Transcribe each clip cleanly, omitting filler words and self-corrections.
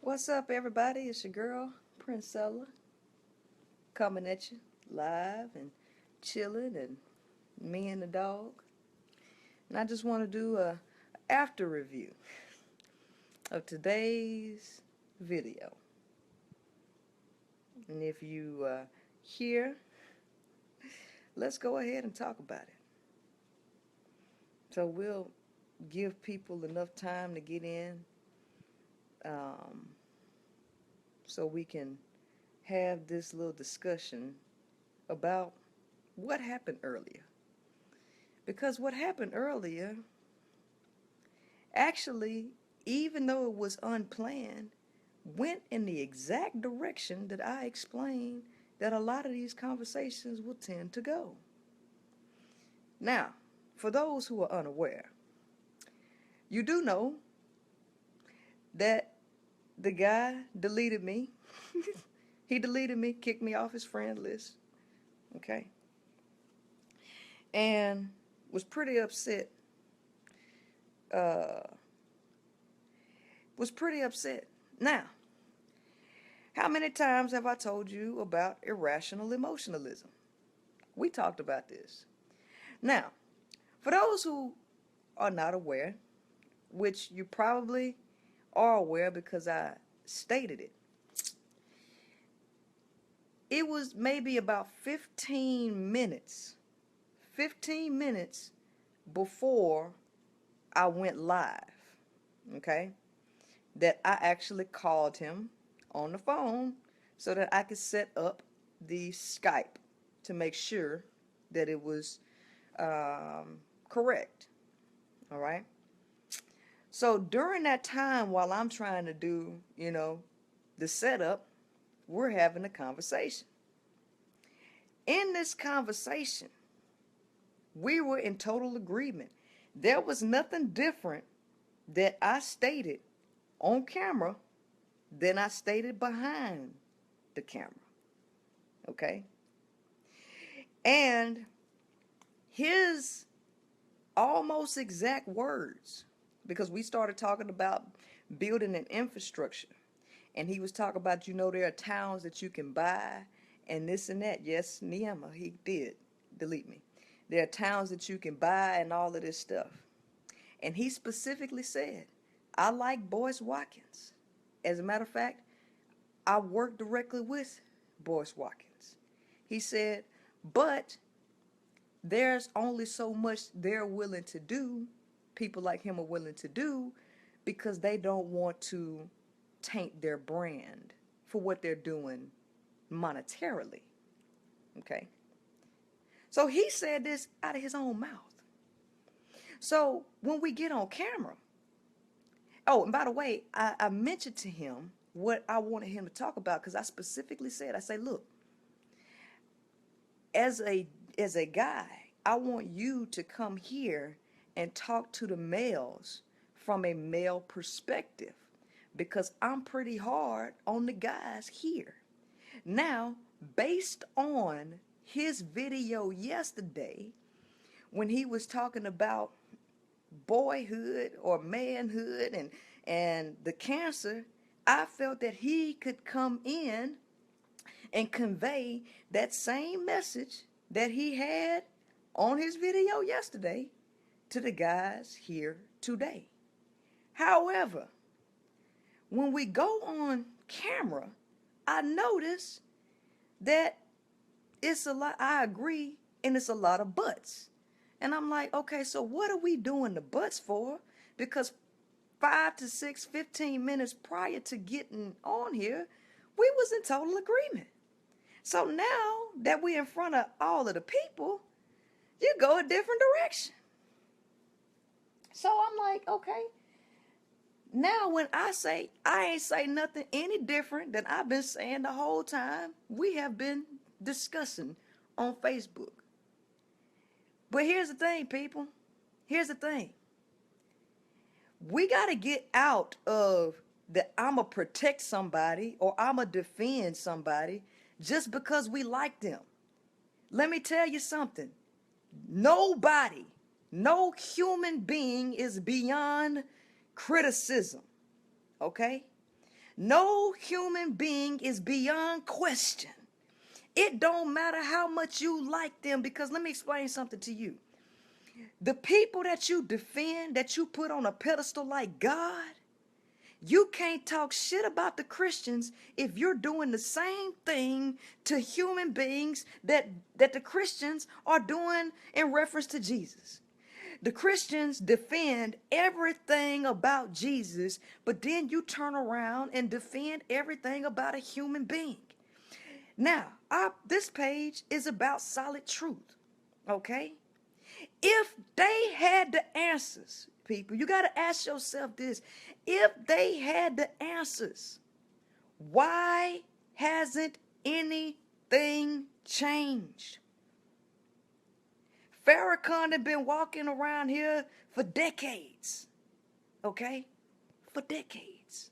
What's up, everybody? It's your girl, Princella, coming at you live and chilling, and me and the dog. And I just want to do a after review of today's video. And if you here, let's go ahead and talk about it. So we'll give people enough time to get in, um, so we can have this little discussion about what happened earlier. Because what happened earlier, actually, even though it was unplanned, went in the exact direction that I explained that a lot of these conversations will tend to go. Now, for those who are unaware, you do know that the guy deleted me. He deleted me, kicked me off his friend list, okay? And was pretty upset. Now, how many times have I told you about irrational emotionalism? We talked about this. Now, for those who are not aware, which you probably are aware because I stated it, it was maybe about 15 minutes before I went live, okay, that I actually called him on the phone so that I could set up the Skype to make sure that it was correct. All right. So during that time, while I'm trying to do, the setup, we're having a conversation. In this conversation, we were in total agreement. There was nothing different that I stated on camera than I stated behind the camera. Okay? And his almost exact words, because we started talking about building an infrastructure, and he was talking about, there are towns that you can buy and this and that. Yes, Niema, he did delete me. There are towns that you can buy and all of this stuff. And he specifically said, I like Boyce Watkins. As a matter of fact, I work directly with Boyce Watkins. He said, but there's only so much they're willing to do, people like him are willing to do, because they don't want to taint their brand for what they're doing monetarily. Okay? So he said this out of his own mouth. So when we get on camera, oh, and by the way, I mentioned to him what I wanted him to talk about, because I specifically said, I say, look, as a guy, I want you to come here and talk to the males from a male perspective, because I'm pretty hard on the guys here. Now, based on his video yesterday, when he was talking about boyhood or manhood and the cancer, I felt that he could come in and convey that same message that he had on his video yesterday to the guys here today. However, when we go on camera, I notice that it's a lot, I agree, and it's a lot of buts. And I'm like, okay, so what are we doing the buts for? Because 5 to 6, 15 minutes prior to getting on here, we was in total agreement. So now that we're in front of all of the people, you go a different direction. So I'm like, okay. Now when I say, I ain't say nothing any different than I've been saying the whole time we have been discussing on Facebook. But here's the thing, people. Here's the thing. We got to get out of the I'm going to protect somebody or I'm going to defend somebody just because we like them. Let me tell you something. Nobody, no human being is beyond criticism. Okay? No human being is beyond question. It don't matter how much you like them, because let me explain something to you. The people that you defend, that you put on a pedestal like God, you can't talk shit about the Christians if you're doing the same thing to human beings that the Christians are doing in reference to Jesus. The Christians defend everything about Jesus, but then you turn around and defend everything about a human being. Now, this page is about solid truth, okay? If they had the answers, people, you got to ask yourself this. If they had the answers, why hasn't anything changed? Farrakhan had been walking around here for decades, okay? For decades.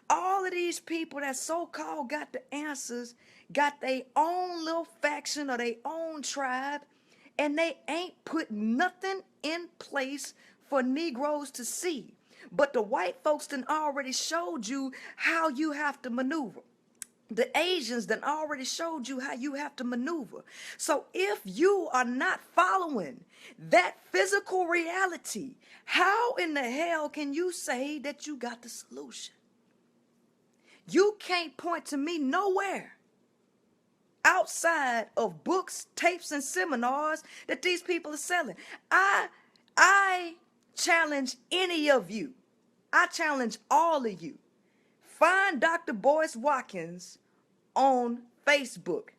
All of these people that so-called got the answers got their own little faction or their own tribe, and they ain't put nothing in place for Negroes to see. But the white folks done already showed you how you have to maneuver. The Asians done already showed you how you have to maneuver. So if you are not following that physical reality, how in the hell can you say that you got the solution? You can't point to me nowhere outside of books, tapes, and seminars that these people are selling. I challenge any of you. I challenge all of you. Find Dr. Boyce Watkins on Facebook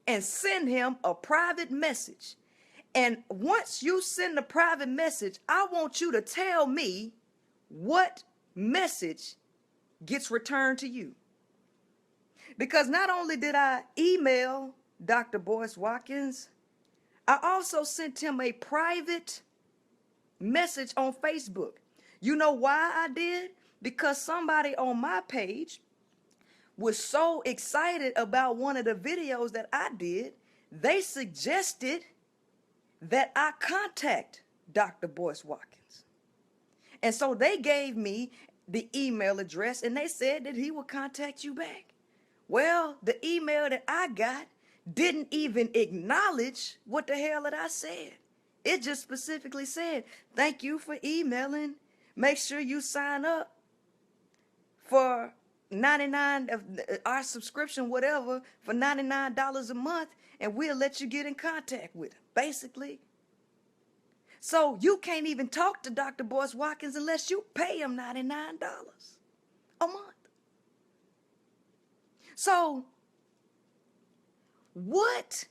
and send him a private message. And once you send the private message, I want you to tell me what message gets returned to you. Because not only did I email Dr. Boyce Watkins, I also sent him a private message on Facebook. You know why I did? Because somebody on my page was so excited about one of the videos that I did, they suggested that I contact Dr. Boyce Watkins. And so they gave me the email address and they said that he would contact you back. Well, the email that I got didn't even acknowledge what the hell that I said. It just specifically said, thank you for emailing. Make sure you sign up for 99 our subscription, whatever, for $99 a month, and we'll let you get in contact with him, basically. So you can't even talk to Dr. Boyce Watkins unless you pay him $99 a month. So what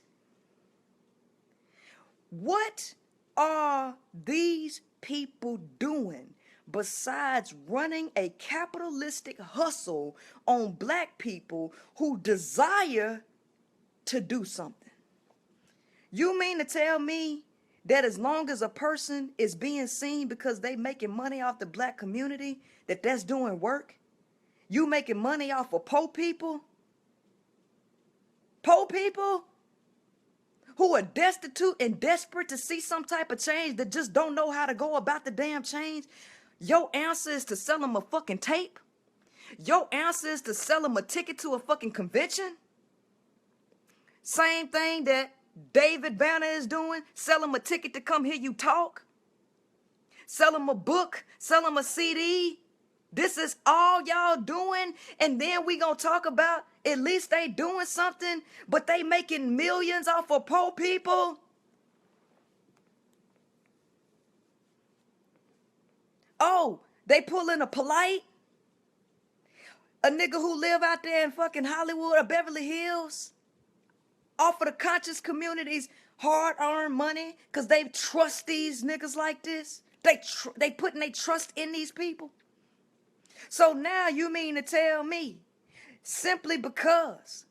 are these people doing besides running a capitalistic hustle on black people who desire to do something? You mean to tell me that as long as a person is being seen because they making money off the black community, that's doing work? You making money off of poor people? Poor people who are destitute and desperate to see some type of change that just don't know how to go about the damn change? Your answer is to sell them a fucking tape? Your answer is to sell them a ticket to a fucking convention? Same thing that David Banner is doing. Sell them a ticket to come hear you talk. Sell them a book. Sell them a CD. This is all y'all doing. And then we gonna talk about at least they doing something, but they making millions off of poor people. Oh, they pulling a polite? A nigga who live out there in fucking Hollywood or Beverly Hills? Off of the conscious community's hard-earned money because they trust these niggas like this? They putting their trust in these people? So now you mean to tell me simply because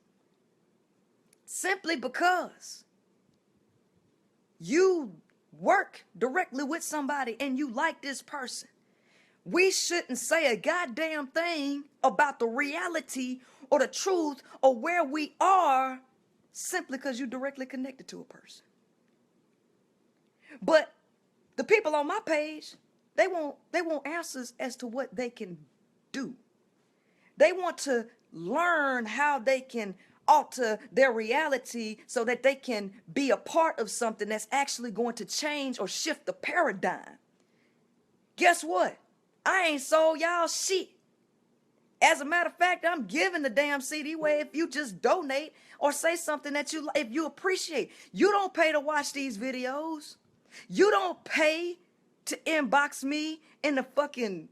you work directly with somebody and you like this person, we shouldn't say a goddamn thing about the reality or the truth or where we are simply because you're directly connected to a person? But the people on my page, they want answers as to what they can do. They want to learn how they can alter their reality so that they can be a part of something that's actually going to change or shift the paradigm. Guess what? I ain't sold y'all shit. As a matter of fact, I'm giving the damn CD away if you just donate or say something that if you appreciate. You don't pay to watch these videos. You don't pay to inbox me in the fucking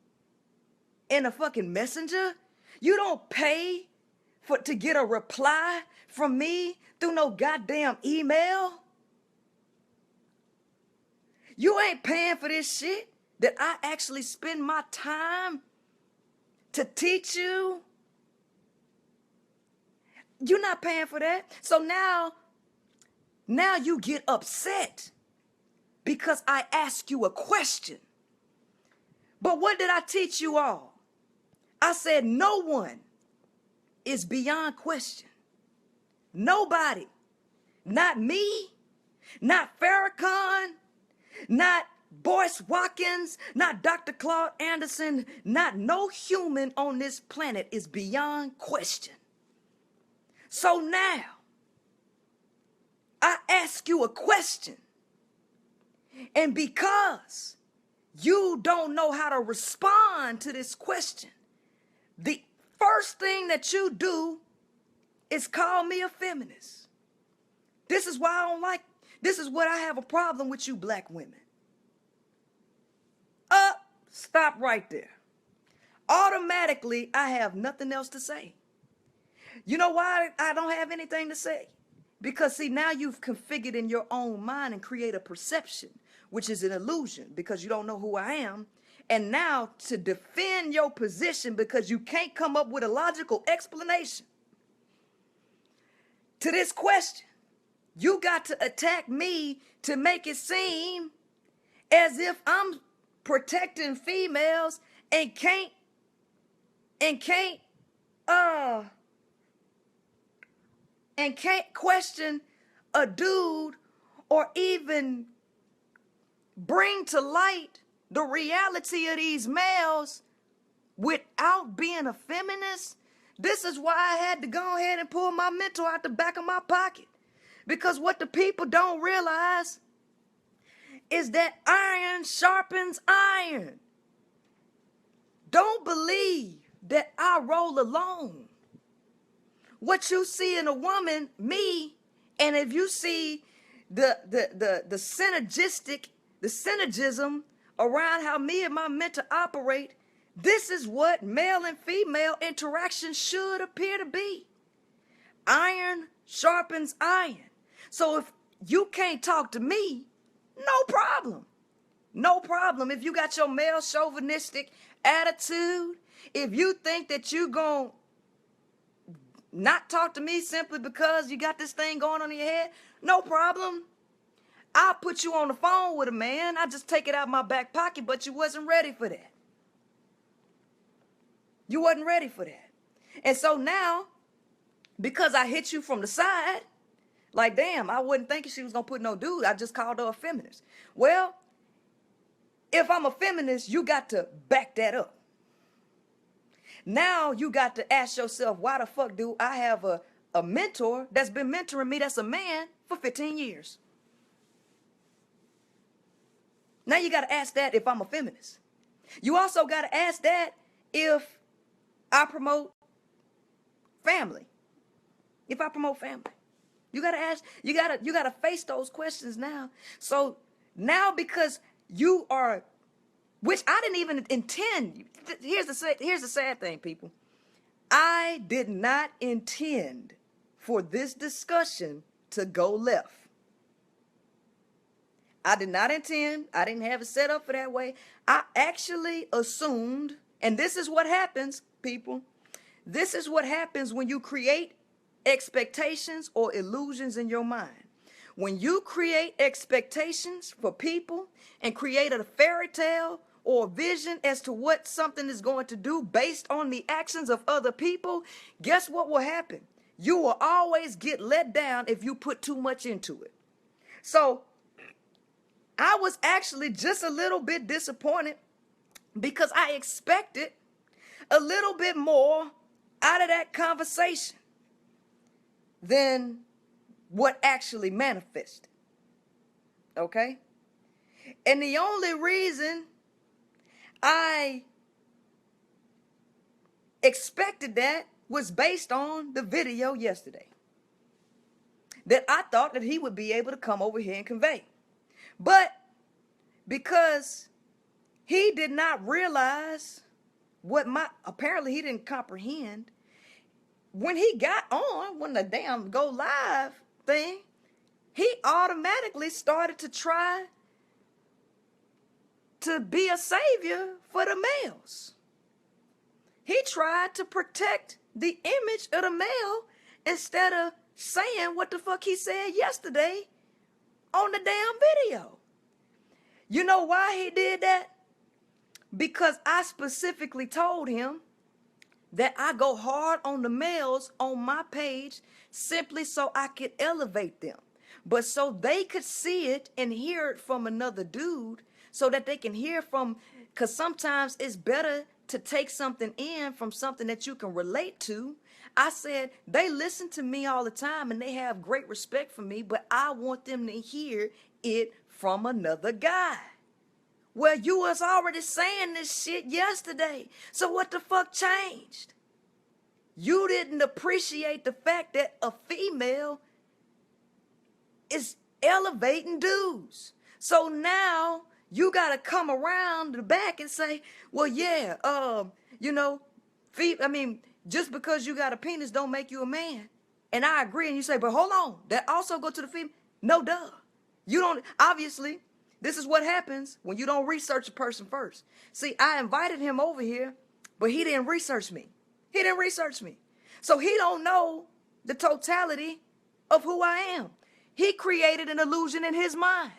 messenger. You don't pay to get a reply from me through no goddamn email. You ain't paying for this shit that I actually spend my time to teach you. You're not paying for that. So now you get upset because I ask you a question. But what did I teach you all? I said no one is beyond question. Nobody. Not me, not Farrakhan, not Boyce Watkins, not Dr. Claude Anderson, not no human on this planet is beyond question. So now, I ask you a question. And because you don't know how to respond to this question, the first thing that you do is call me a feminist. This is why this is what I have a problem with you black women. Stop right there. Automatically, I have nothing else to say. You know why I don't have anything to say? Because see, now you've configured in your own mind and create a perception, which is an illusion because you don't know who I am. And now to defend your position because you can't come up with a logical explanation to this question, you got to attack me to make it seem as if I'm protecting females and can't question a dude or even bring to light the reality of these males without being a feminist. This is why I had to go ahead and pull my mentor out the back of my pocket. Because what the people don't realize is that iron sharpens iron. Don't believe that I roll alone. What you see in a woman, me, and if you see the synergism around how me and my mentor operate, this is what male and female interaction should appear to be. Iron sharpens iron. So if you can't talk to me, no problem. No problem. If you got your male chauvinistic attitude, if you think that you gon' not talk to me simply because you got this thing going on in your head, no problem. I'll put you on the phone with a man. I just take it out of my back pocket, but you wasn't ready for that. You wasn't ready for that. And so now, because I hit you from the side, like, damn, I wasn't thinking she was going to put no dude. I just called her a feminist. Well, if I'm a feminist, you got to back that up. Now you got to ask yourself, why the fuck do I have a mentor that's been mentoring me that's a man for 15 years? Now you got to ask that if I'm a feminist. You also got to ask that if I promote family. If I promote family. You got to ask, you got to face those questions now. So now because you are, which I didn't even intend. Here's the sad thing, people. I did not intend for this discussion to go left. I did not intend. I didn't have it set up for that way. I actually assumed, and this is what happens, people. This is what happens when you create expectations or illusions in your mind. When you create expectations for people and create a fairy tale or vision as to what something is going to do based on the actions of other people, guess what will happen? You will always get let down if you put too much into it. So I was actually just a little bit disappointed because I expected a little bit more out of that conversation than what actually manifested. Okay? And the only reason I expected that was based on the video yesterday that I thought that he would be able to come over here and convey. But because he did not realize apparently he didn't comprehend when he got on, when the damn go live thing, he automatically started to try to be a savior for the males. He tried to protect the image of the male instead of saying what the fuck he said yesterday on the damn video. You know why he did that? Because I specifically told him that I go hard on the males on my page simply so I could elevate them. But so they could see it and hear it from another dude, so that they can hear from, because sometimes it's better to take something in from something that you can relate to. I said, they listen to me all the time and they have great respect for me, but I want them to hear it from another guy. Well, you was already saying this shit yesterday. So what the fuck changed? You didn't appreciate the fact that a female is elevating dudes. So now you got to come around the back and say, well, yeah, just because you got a penis don't make you a man. And I agree. And you say, but hold on, that also go to the female. No, duh. You don't, obviously, this is what happens when you don't research a person first. See, I invited him over here, but he didn't research me. He didn't research me. So he don't know the totality of who I am. He created an illusion in his mind.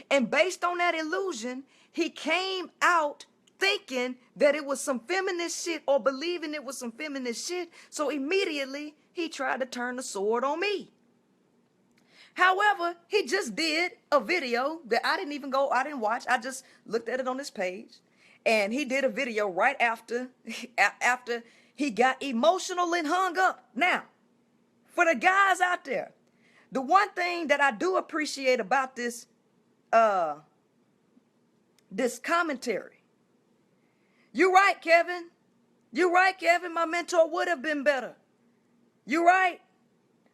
And based on that illusion, he came out thinking that it was some feminist shit or believing it was some feminist shit. So immediately he tried to turn the sword on me. However, he just did a video that I didn't watch. I just looked at it on his page. And he did a video right after he got emotional and hung up. Now, for the guys out there, the one thing that I do appreciate about this commentary. You're right, Kevin. You're right, Kevin. My mentor would have been better. You're right.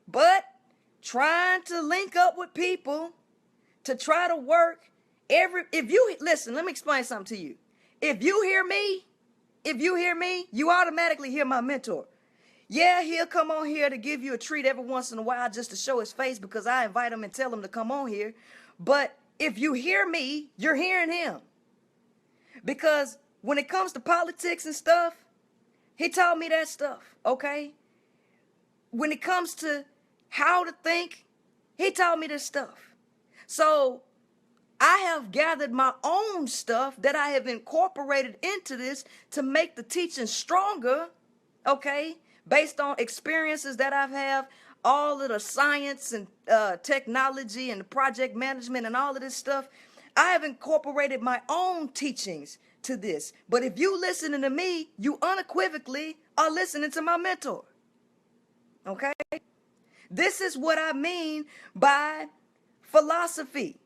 But trying to link up with people to try to work listen, let me explain something to you. If you hear me, you automatically hear my mentor. Yeah, he'll come on here to give you a treat every once in a while just to show his face because I invite him and tell him to come on here. But if you hear me, you're hearing him. Because when it comes to politics and stuff, he taught me that stuff, okay? When it comes to how to think, he taught me this stuff. So I have gathered my own stuff that I have incorporated into this to make the teaching stronger, okay? Based on experiences that I've had, all of the science and technology and project management and all of this stuff, I have incorporated my own teachings to this. But if you listening to me, you unequivocally are listening to my mentor. Okay? This is what I mean by philosophy.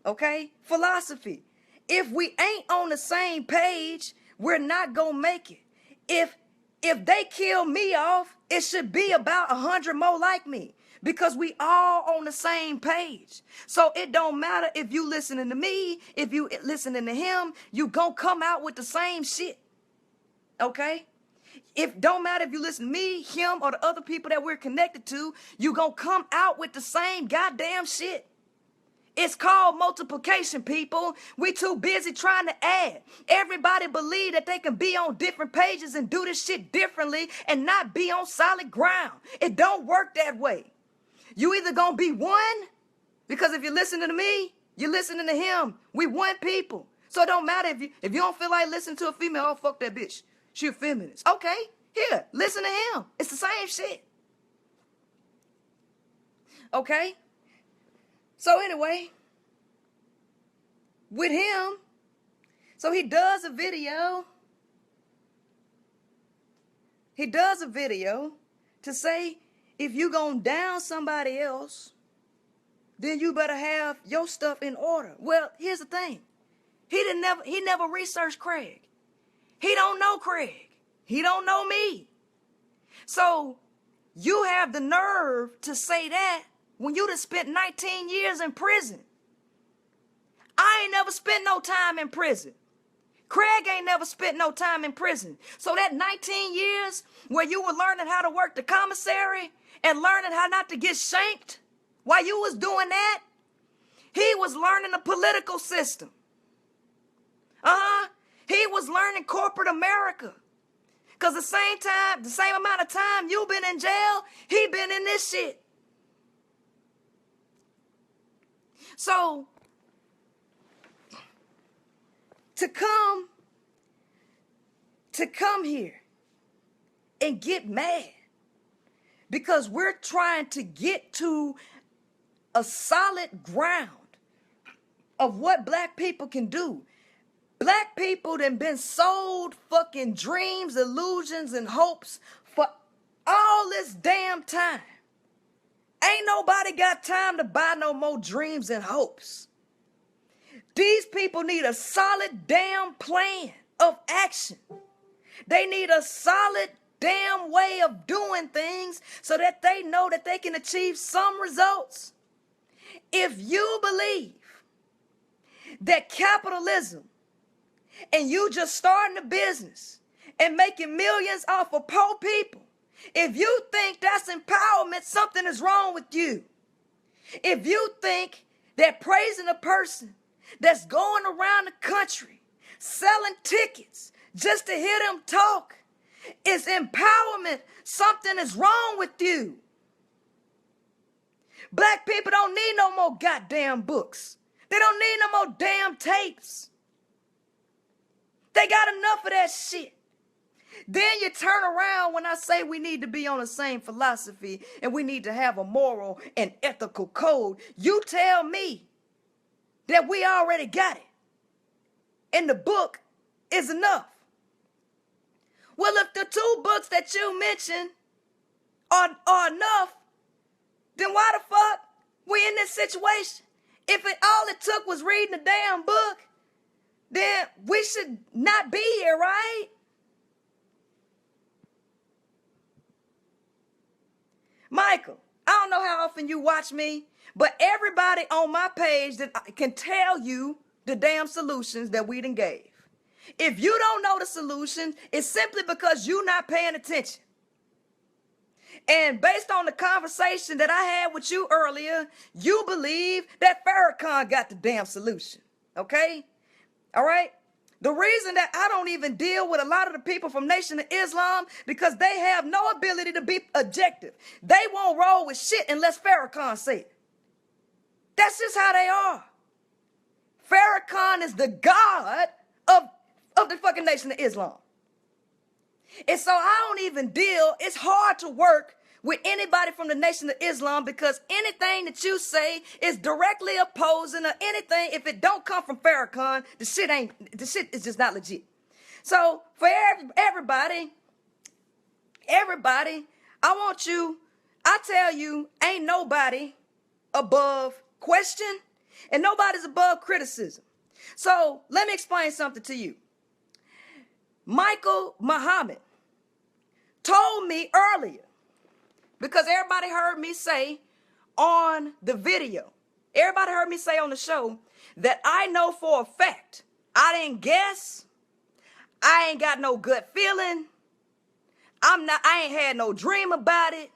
Okay? Philosophy. If we ain't on the same page, we're not gonna make it. If they kill me off, it should be about 100 more like me because we all on the same page. So it don't matter if you listening to me, if you listening to him, you gonna come out with the same shit. Okay? It don't matter if you listen to me, him, or the other people that we're connected to, you gonna come out with the same goddamn shit. It's called multiplication, people. We too busy trying to add. Everybody believe that they can be on different pages and do this shit differently and not be on solid ground. It don't work that way. You either gonna be one, because if you're listening to me, you're listening to him. We one people. So it don't matter if you don't feel like listening to a female, oh, fuck that bitch. She a feminist. Okay, here, listen to him. It's the same shit. Okay? So anyway, with him, so he does a video. he does a video to say, if you gonna down somebody else, then you better have your stuff in order. Well, here's the thing. He never researched Craig. He don't know Craig. He don't know me. So you have the nerve to say that when you done spent 19 years in prison. I ain't never spent no time in prison. Craig ain't never spent no time in prison. So that 19 years where you were learning how to work the commissary and learning how not to get shanked, while you was doing that, he was learning the political system. He was learning corporate America. Because the same amount of time you been in jail, he been in this shit. So, to come here and get mad because we're trying to get to a solid ground of what black people can do. Black people done been sold fucking dreams, illusions, and hopes for all this damn time. Ain't nobody got time to buy no more dreams and hopes. These people need a solid damn plan of action. They need a solid damn way of doing things so that they know that they can achieve some results. If you believe that capitalism and you just starting a business and making millions off of poor people, if you think that's empowerment, something is wrong with you. If you think that praising a person that's going around the country selling tickets just to hear them talk is empowerment, something is wrong with you. Black people don't need no more goddamn books. They don't need no more damn tapes. They got enough of that shit. Then you turn around when I say we need to be on the same philosophy and we need to have a moral and ethical code. You tell me that we already got it. And the book is enough. Well, if the two books that you mentioned are enough, then why the fuck we in this situation? If all it took was reading the damn book, then we should not be here, right? Michael, I don't know how often you watch me, but everybody on my page that can tell you the damn solutions that we done gave. If you don't know the solution, it's simply because you're not paying attention. And based on the conversation that I had with you earlier, you believe that Farrakhan got the damn solution, okay? All right? The reason that I don't even deal with a lot of the people from Nation of Islam, because they have no ability to be objective. They won't roll with shit unless Farrakhan say it. That's just how they are. Farrakhan is the god of the fucking Nation of Islam. And so I don't even deal, it's hard to work with anybody from the Nation of Islam because anything that you say is directly opposing or anything, if it don't come from Farrakhan, the shit is just not legit. So for everybody, I tell you, ain't nobody above question and nobody's above criticism. So let me explain something to you. Michael Muhammad told me earlier, because everybody heard me say on the video, everybody heard me say on the show that I know for a fact, I didn't guess, I ain't got no gut feeling, I ain't had no dream about it,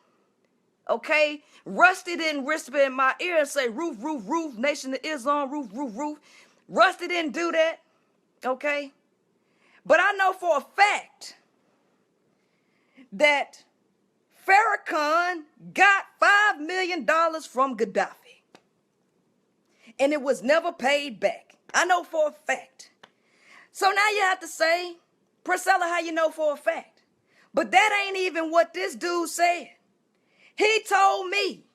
okay? Rusty didn't whisper in my ear and say, roof, roof, roof, Nation of Islam, roof, roof, roof. Rusty didn't do that, okay? But I know for a fact that Farrakhan got $5 million from Gaddafi. And it was never paid back. I know for a fact. So now you have to say, Princella, how you know for a fact? But that ain't even what this dude said. He told me,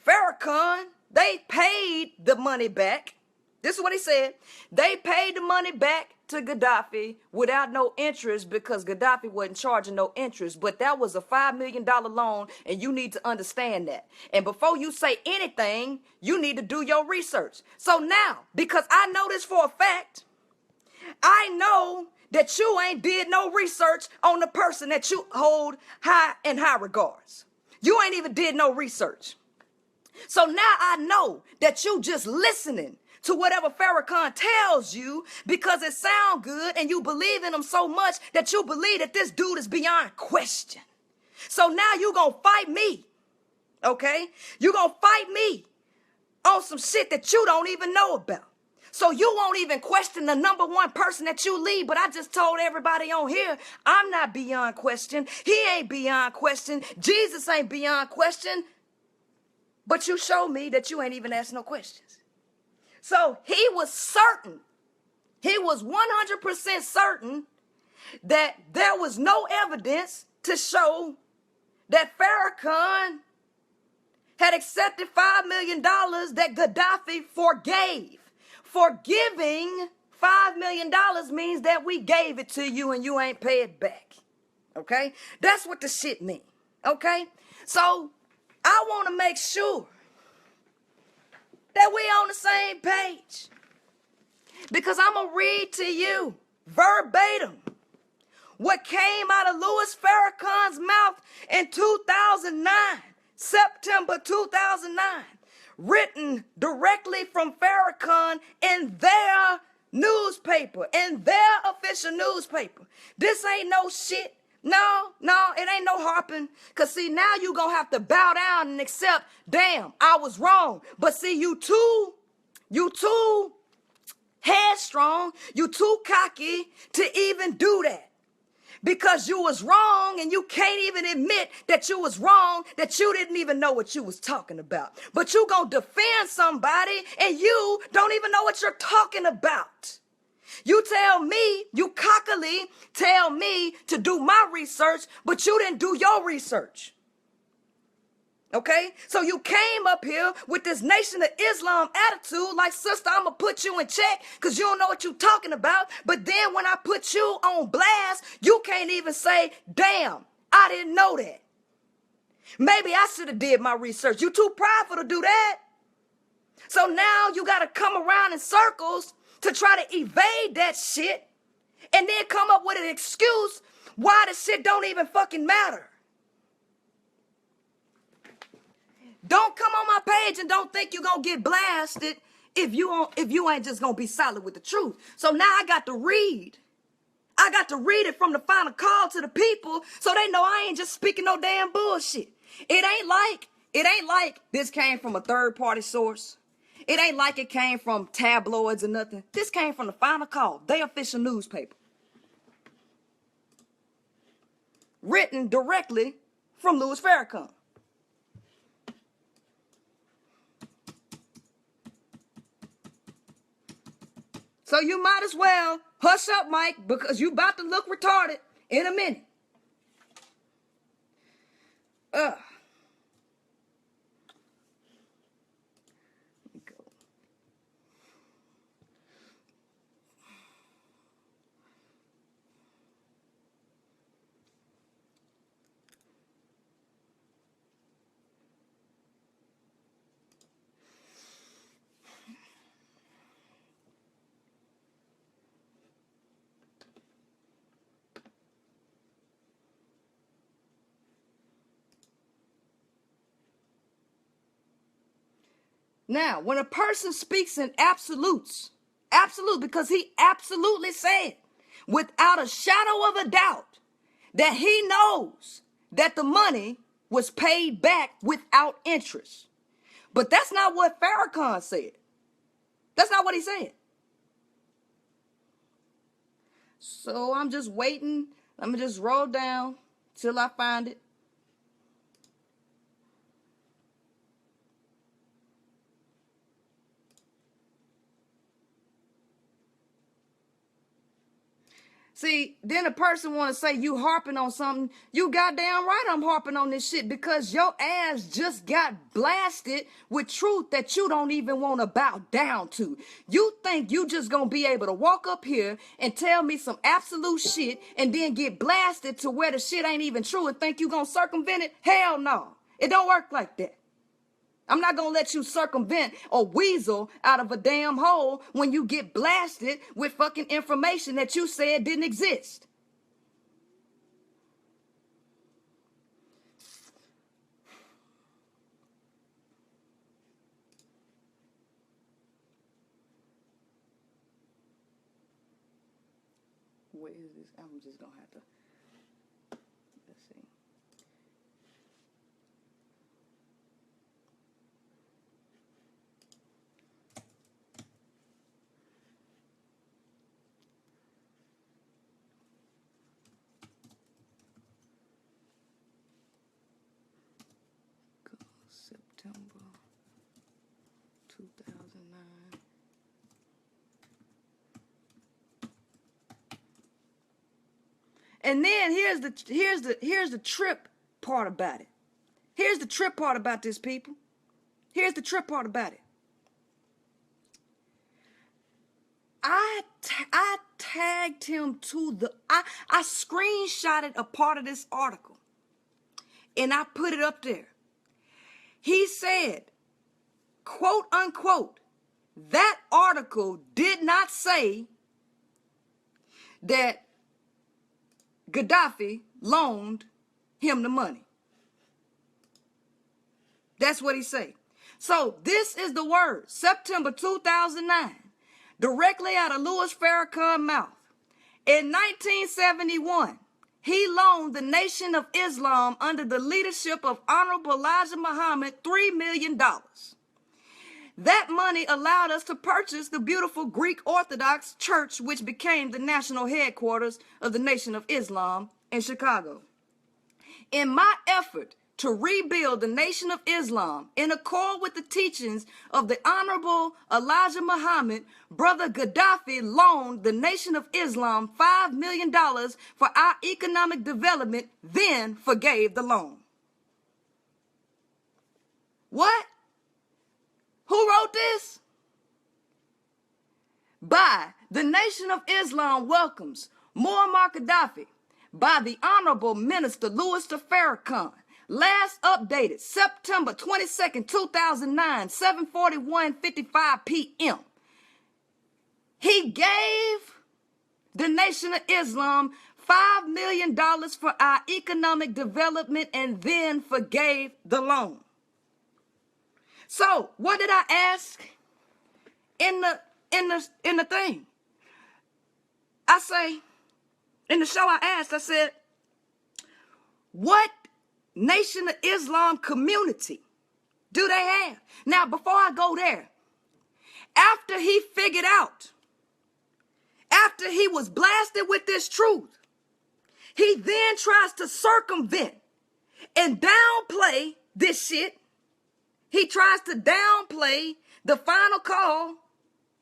Farrakhan, they paid the money back. This is what he said. They paid the money back to Gaddafi without no interest because Gaddafi wasn't charging no interest, but that was a $5 million loan, and you need to understand that. And before you say anything, you need to do your research. So now, because I know this for a fact, I know that you ain't did no research on the person that you hold high in high regards. You ain't even did no research. So now I know that you just listening to whatever Farrakhan tells you because it sound good and you believe in him so much that you believe that this dude is beyond question. So now you gonna fight me, okay? You gonna fight me on some shit that you don't even know about. So you won't even question the number one person that you lead, but I just told everybody on here, I'm not beyond question. He ain't beyond question. Jesus ain't beyond question. But you showed me that you ain't even asked no questions. So he was certain, he was 100% certain that there was no evidence to show that Farrakhan had accepted $5 million that Gaddafi forgave. Forgiving $5 million means that we gave it to you and you ain't paid it back. Okay? That's what the shit mean. Okay? So I want to make sure that we on the same page. Because I'm going to read to you verbatim what came out of Louis Farrakhan's mouth in 2009, September 2009, written directly from Farrakhan in their newspaper, in their official newspaper. This ain't no shit. No, it ain't no harping. Because, see, now you going to have to bow down and accept, damn, I was wrong. But, see, you too headstrong, you too cocky to even do that. Because you was wrong and you can't even admit that you was wrong, that you didn't even know what you was talking about. But you gonna defend somebody and you don't even know what you're talking about. You tell me, you cockily tell me to do my research, but you didn't do your research. Okay? So you came up here with this Nation of Islam attitude like, sister, I'm going to put you in check because you don't know what you're talking about. But then when I put you on blast, you can't even say, damn, I didn't know that. Maybe I should have did my research. You too prideful to do that. So now you got to come around in circles to try to evade that shit and then come up with an excuse why the shit don't even fucking matter. Don't come on my page and don't think you're going to get blasted if you ain't just going to be solid with the truth. So now I got to read. I got to read it from the final call to the people so they know I ain't just speaking no damn bullshit. It ain't like this came from a third party source. It ain't like it came from tabloids or nothing. This came from the final call, their official newspaper. Written directly from Louis Farrakhan. So you might as well hush up, Mike, because you about to look retarded in a minute. Let me go. Now, when a person speaks in absolutes, absolute, because he absolutely said, without a shadow of a doubt, that he knows that the money was paid back without interest. But that's not what Farrakhan said. That's not what he said. So I'm just waiting. I'm going to just roll down till I find it. See, then a person want to say you harping on something. You goddamn right I'm harping on this shit because your ass just got blasted with truth that you don't even want to bow down to. You think you just gonna be able to walk up here and tell me some absolute shit and then get blasted to where the shit ain't even true and think you gonna circumvent it? Hell no. It don't work like that. I'm not going to let you circumvent or weasel out of a damn hole when you get blasted with fucking information that you said didn't exist. Where is this? I'm just going to have to, let's see. September 2009. And then here's the trip part about it. Here's the trip part about this, people. Here's the trip part about it. I tagged him to the I screenshotted a part of this article and I put it up there. He said, quote unquote, that article did not say that Gaddafi loaned him the money. That's what he said. So this is the word, September 2009, directly out of Louis Farrakhan's mouth. In 1971, he loaned the Nation of Islam under the leadership of Honorable Elijah Muhammad $3 million. That money allowed us to purchase the beautiful Greek Orthodox Church, which became the national headquarters of the Nation of Islam in Chicago. In my effort to rebuild the Nation of Islam in accord with the teachings of the Honorable Elijah Muhammad, Brother Gaddafi loaned the Nation of Islam $5 million for our economic development, then forgave the loan. What? Who wrote this? By the Nation of Islam welcomes Muammar Gaddafi by the Honorable Minister Louis Farrakhan. Last updated September 22nd, 2009, 7:41:55 p.m. He gave the Nation of Islam $5 million for our economic development and then forgave the loan. So, what did I ask in the thing? I say, in the show I said, what Nation of Islam community do they have? Now, before I go there, after he figured out, after he was blasted with this truth, he then tries to circumvent and downplay this shit. He tries to downplay the final call.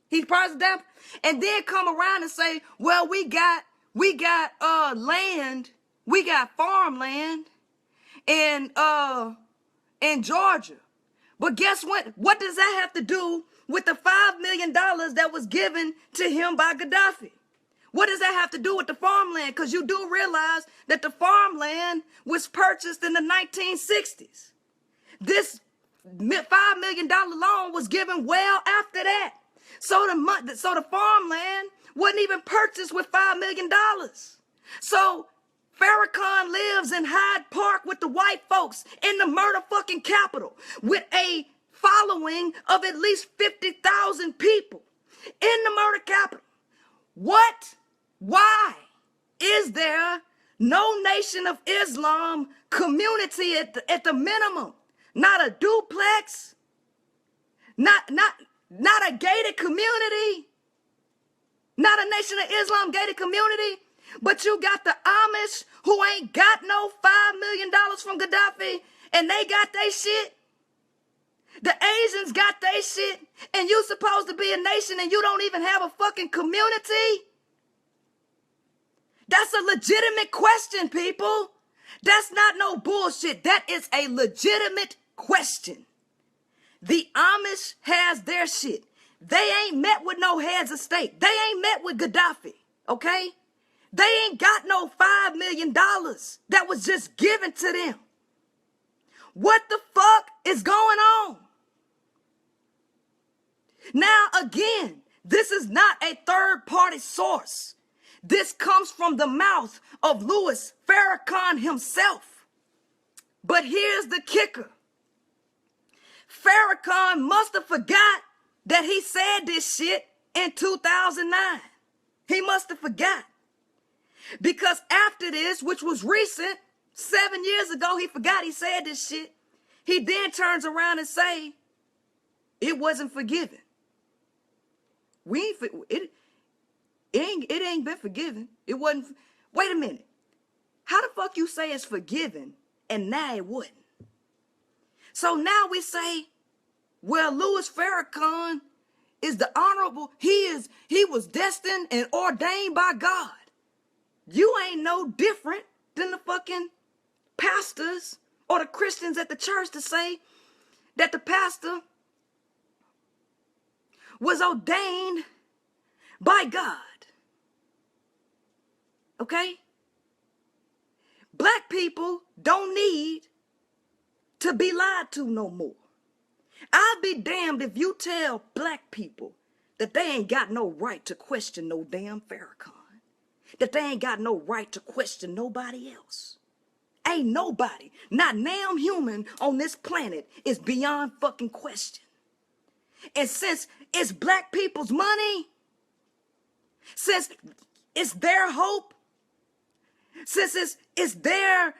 He tries to down and then come around and say, well, we got land, we got farmland in Georgia. But guess what? What does that have to do with the $5 million that was given to him by Gaddafi? What does that have to do with the farmland? Because you do realize that the farmland was purchased in the 1960s. This $5 million loan was given well after that. So the farmland wasn't even purchased with $5 million. So Farrakhan lives in Hyde Park with the white folks in the murder fucking capital with a following of at least 50,000 people in the murder capital. What? Why is there no Nation of Islam community at the minimum? Not a duplex, not a gated community, not a Nation of Islam gated community, but you got the Amish who ain't got no $5 million from Gaddafi and they got their shit. The Asians got their shit and you supposed to be a nation and you don't even have a fucking community. That's a legitimate question, people. That's not no bullshit. That is a legitimate question. The Amish has their shit. They ain't met with no heads of state. They ain't met with Gaddafi, okay? They ain't got no $5 million that was just given to them. What the fuck is going on? Now, again, this is not a third-party source. This comes from the mouth of Louis Farrakhan himself. But here's the kicker. Farrakhan must have forgot that he said this shit in 2009. He must have forgot. Because after this, which was recent, 7 years ago, he forgot he said this shit. He then turns around and say, it wasn't forgiven. It ain't been forgiven. It wasn't. Wait a minute. How the fuck you say it's forgiven and now it wouldn't? So now we say, well, Louis Farrakhan is the honorable. He was destined and ordained by God. You ain't no different than the fucking pastors or the Christians at the church to say that the pastor was ordained by God. Okay? Black people don't need to be lied to no more. I'll be damned if you tell black people that they ain't got no right to question no damn Farrakhan. That they ain't got no right to question nobody else. Ain't nobody, not damn human on this planet is beyond fucking question. And since it's black people's money, since it's their hope, since it's their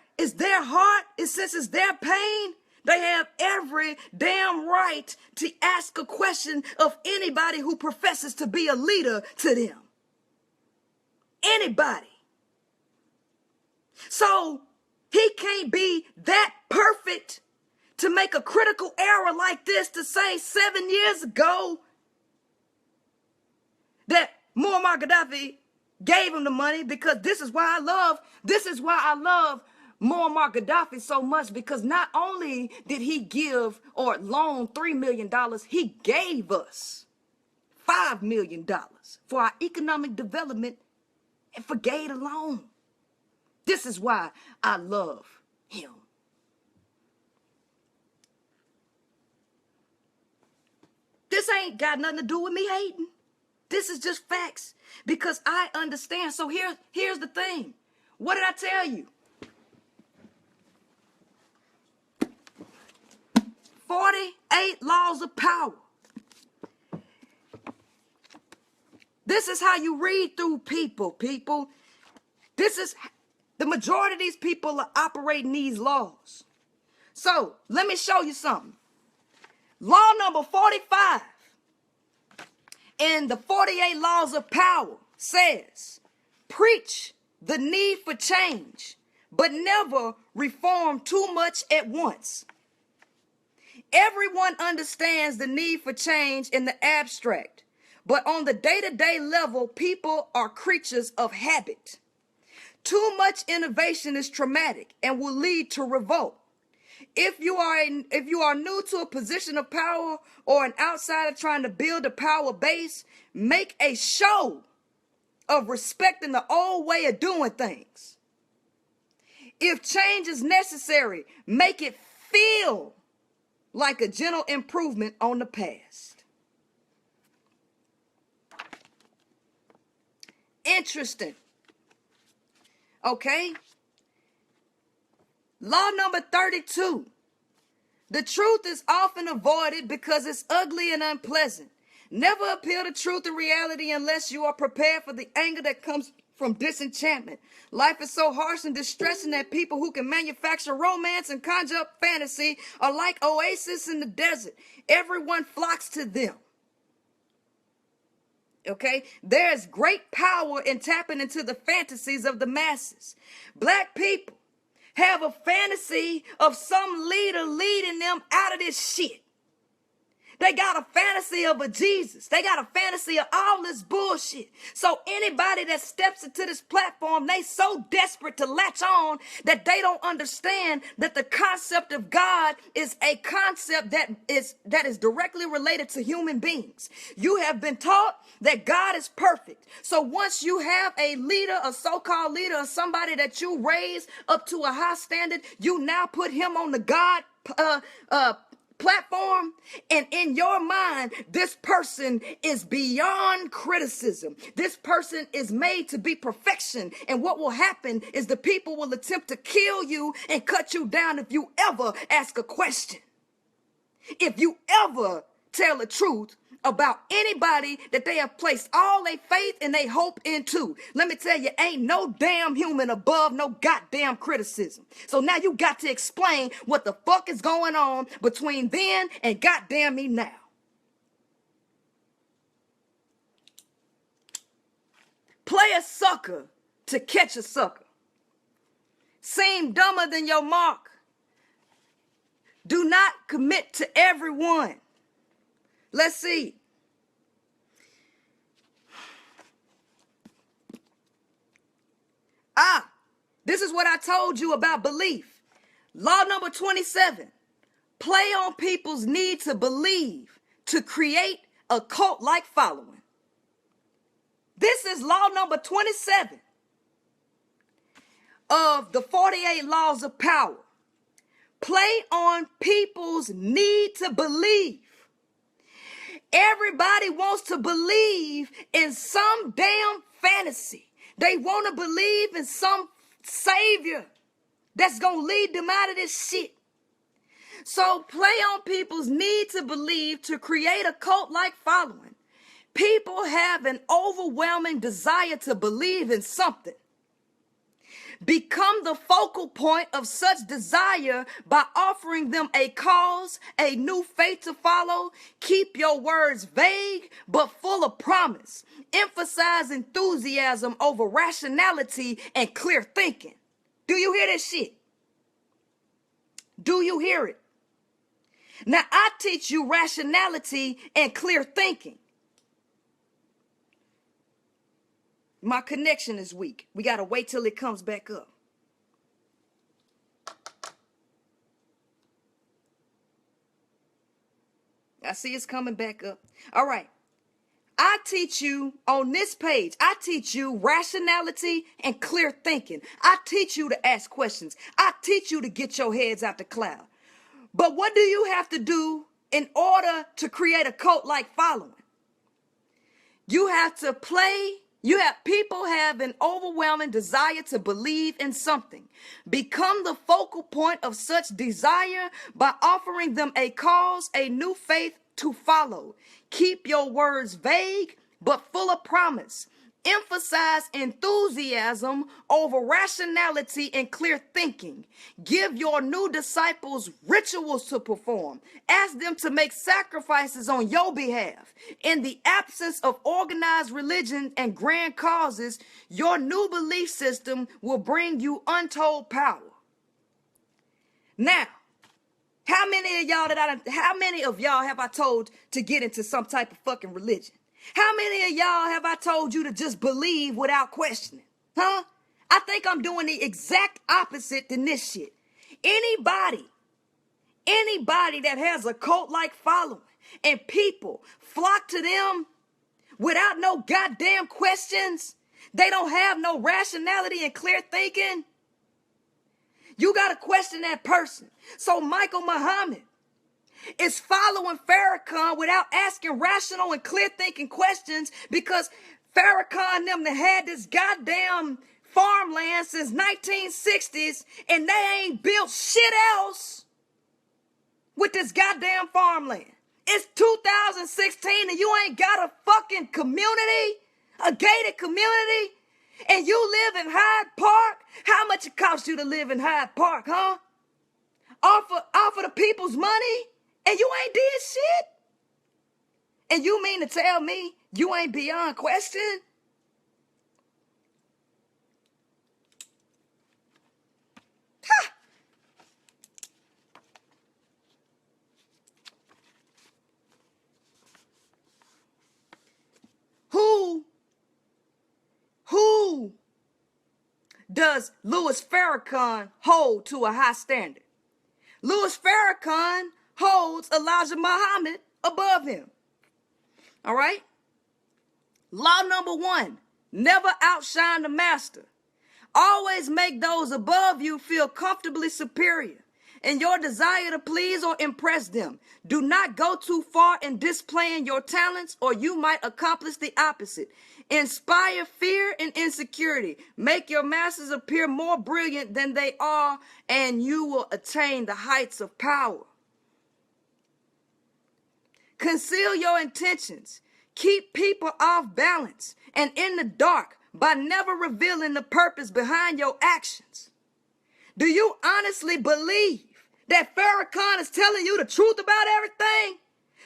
heart, since it's their pain, they have every damn right to ask a question of anybody who professes to be a leader to them. Anybody. So he can't be that perfect to make a critical error like this to say 7 years ago that Muammar Gaddafi gave him the money, because this is why I love Muammar Gaddafi so much, because not only did he give or loan $3 million, he gave us $5 million for our economic development and forgave a loan. This is why I love him. This ain't got nothing to do with me hating. This is just facts, because I understand. So here's the thing. What did I tell you? 48 laws of power. This is how you read through people. This is the majority of these people are operating these laws. So let me show you something. Law number 45 in the 48 laws of power says, preach the need for change, but never reform too much at once. Everyone understands the need for change in the abstract, but on the day-to-day level, people are creatures of habit. Too much innovation is traumatic and will lead to revolt. If you are new to a position of power or an outsider trying to build a power base, make a show of respecting the old way of doing things. If change is necessary, make it feel like a gentle improvement on the past. Interesting. Okay. Law number 32. The truth is often avoided because it's ugly and unpleasant. Never appeal to truth and reality unless you are prepared for the anger that comes from disenchantment. Life is so harsh and distressing that people who can manufacture romance and conjure up fantasy are like oases in the desert. Everyone flocks to them. Okay? There's great power in tapping into the fantasies of the masses. Black people have a fantasy of some leader leading them out of this shit. They got a fantasy of a Jesus. They got a fantasy of all this bullshit. So anybody that steps into this platform, they so desperate to latch on that they don't understand that the concept of God is a concept that is directly related to human beings. You have been taught that God is perfect. So once you have a leader, a so-called leader, or somebody that you raise up to a high standard, you now put him on the God platform, and in your mind, this person is beyond criticism. This person is made to be perfection. And what will happen is the people will attempt to kill you and cut you down if you ever ask a question. If you ever tell the truth about anybody that they have placed all their faith and they hope into. Let me tell you, ain't no damn human above no goddamn criticism. So now you got to explain what the fuck is going on between then and goddamn me now. Play a sucker to catch a sucker. Seem dumber than your mark. Do not commit to everyone. Let's see. This is what I told you about belief. Law number 27. Play on people's need to believe to create a cult-like following. This is law number 27 of the 48 laws of power. Play on people's need to believe. Everybody wants to believe in some damn fantasy. They want to believe in some savior that's going to lead them out of this shit. So play on people's need to believe to create a cult-like following. People have an overwhelming desire to believe in something. Become the focal point of such desire by offering them a cause, a new faith to follow. Keep your words vague but full of promise. Emphasize enthusiasm over rationality and clear thinking. Do you hear this shit? Do you hear it? Now, I teach you rationality and clear thinking. My connection is weak. We got to wait till it comes back up. I see it's coming back up. All right. I teach you on this page, I teach you rationality and clear thinking. I teach you to ask questions. I teach you to get your heads out the cloud. But what do you have to do in order to create a cult-like following? You have to play. People have an overwhelming desire to believe in something. Become the focal point of such desire by offering them a cause, a new faith to follow. Keep your words vague but full of promise. Emphasize enthusiasm over rationality and clear thinking. Give your new disciples rituals to perform. Ask them to make sacrifices on your behalf. In the absence of organized religion and grand causes, your new belief system will bring you untold power. Now, how many of y'all have I told to get into some type of fucking religion? How many of y'all have I told you to just believe without questioning? Huh? I think I'm doing the exact opposite than this shit. Anybody that has a cult-like following and people flock to them without no goddamn questions, they don't have no rationality and clear thinking, you got to question that person. So Michael Muhammad is following Farrakhan without asking rational and clear thinking questions because Farrakhan them that had this goddamn farmland since 1960s and they ain't built shit else with this goddamn farmland. It's 2016 and you ain't got a fucking community, a gated community, and you live in Hyde Park. How much it costs you to live in Hyde Park, huh? Offer the people's money? And you ain't did shit? And you mean to tell me you ain't beyond question? Ha! does Louis Farrakhan hold to a high standard? Louis Farrakhan holds Elijah Muhammad above him. All right? Law number 1, never outshine the master. Always make those above you feel comfortably superior in your desire to please or impress them. Do not go too far in displaying your talents, or you might accomplish the opposite. Inspire fear and insecurity. Make your masters appear more brilliant than they are, and you will attain the heights of power. Conceal your intentions. Keep people off balance and in the dark by never revealing the purpose behind your actions. Do you honestly believe that Farrakhan is telling you the truth about everything?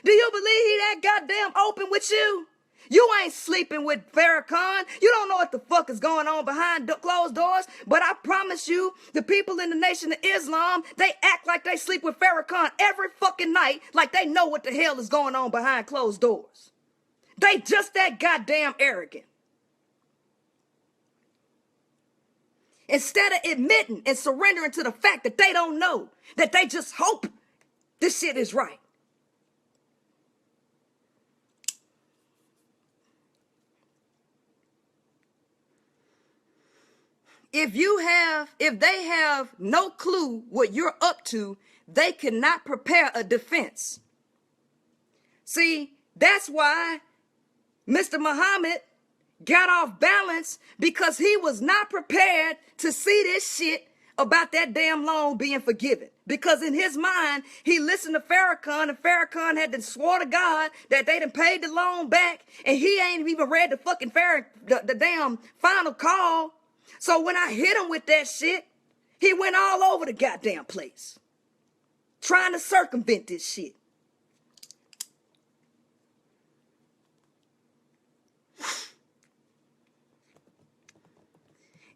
Do you believe he that goddamn open with you? You ain't sleeping with Farrakhan. You don't know what the fuck is going on behind closed doors. But I promise you, the people in the Nation of Islam, they act like they sleep with Farrakhan every fucking night, like they know what the hell is going on behind closed doors. They just that goddamn arrogant. Instead of admitting and surrendering to the fact that they don't know, that they just hope this shit is right. If they have no clue what you're up to, they cannot prepare a defense. See, that's why Mr. Muhammad got off balance, because he was not prepared to see this shit about that damn loan being forgiven. Because in his mind, he listened to Farrakhan, and Farrakhan had to swore to God that they done paid the loan back, and he ain't even read the fucking the damn final call. So when I hit him with that shit, he went all over the goddamn place, trying to circumvent this shit.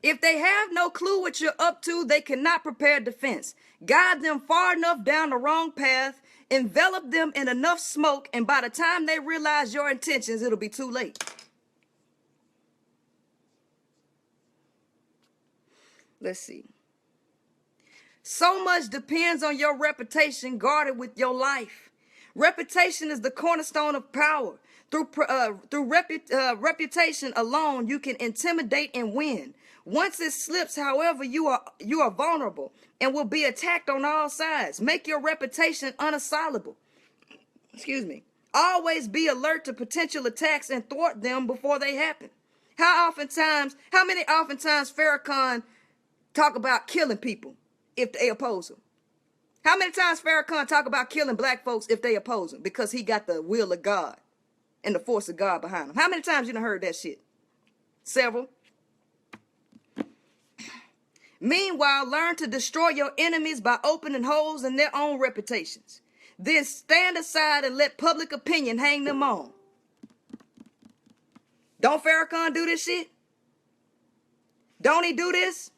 If they have no clue what you're up to, they cannot prepare defense. Guide them far enough down the wrong path, envelop them in enough smoke, and by the time they realize your intentions, it'll be too late. Let's see. So much depends on your reputation guarded with your life. Reputation is the cornerstone of power. Through reputation alone, you can intimidate and win. Once it slips, however, you are vulnerable and will be attacked on all sides. Make your reputation unassailable. Always be alert to potential attacks and thwart them before they happen. How many oftentimes Farrakhan talk about killing people if they oppose him? How many times Farrakhan talk about killing black folks if they oppose him? Because he got the will of God and the force of God behind him. How many times you done heard that shit? Several. Meanwhile, learn to destroy your enemies by opening holes in their own reputations. Then stand aside and let public opinion hang them on. Don't Farrakhan do this shit? Don't he do this?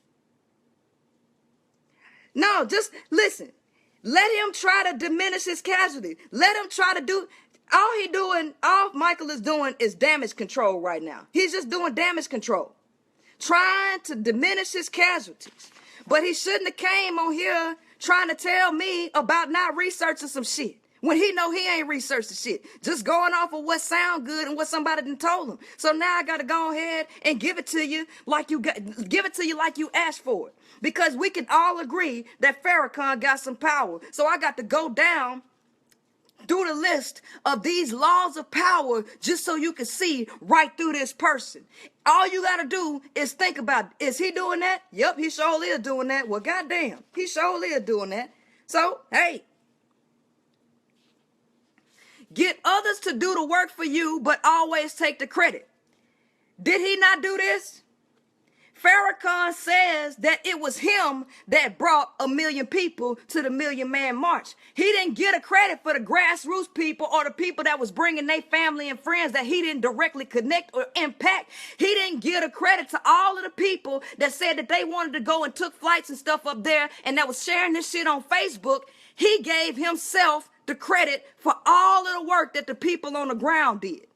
No, just listen. Let him try to diminish his casualties. Let him try to do... All Michael is doing is damage control right now. He's just doing damage control. Trying to diminish his casualties. But he shouldn't have came on here trying to tell me about not researching some shit, when he know he ain't researched the shit. Just going off of what sound good and what somebody done told him. So now I gotta go ahead and give it to you like you asked for it. Because we can all agree that Farrakhan got some power. So I got to go down through the list of these laws of power just so you can see right through this person. All you got to do is think about, is he doing that? Yep, he surely is doing that. Well, goddamn, he surely is doing that. So, hey, get others to do the work for you, but always take the credit. Did he not do this? Farrakhan says that it was him that brought 1 million people to the Million Man March. He didn't get a credit for the grassroots people or the people that was bringing their family and friends that he didn't directly connect or impact. He didn't get a credit to all of the people that said that they wanted to go and took flights and stuff up there and that was sharing this shit on Facebook. He gave himself the credit for all of the work that the people on the ground did.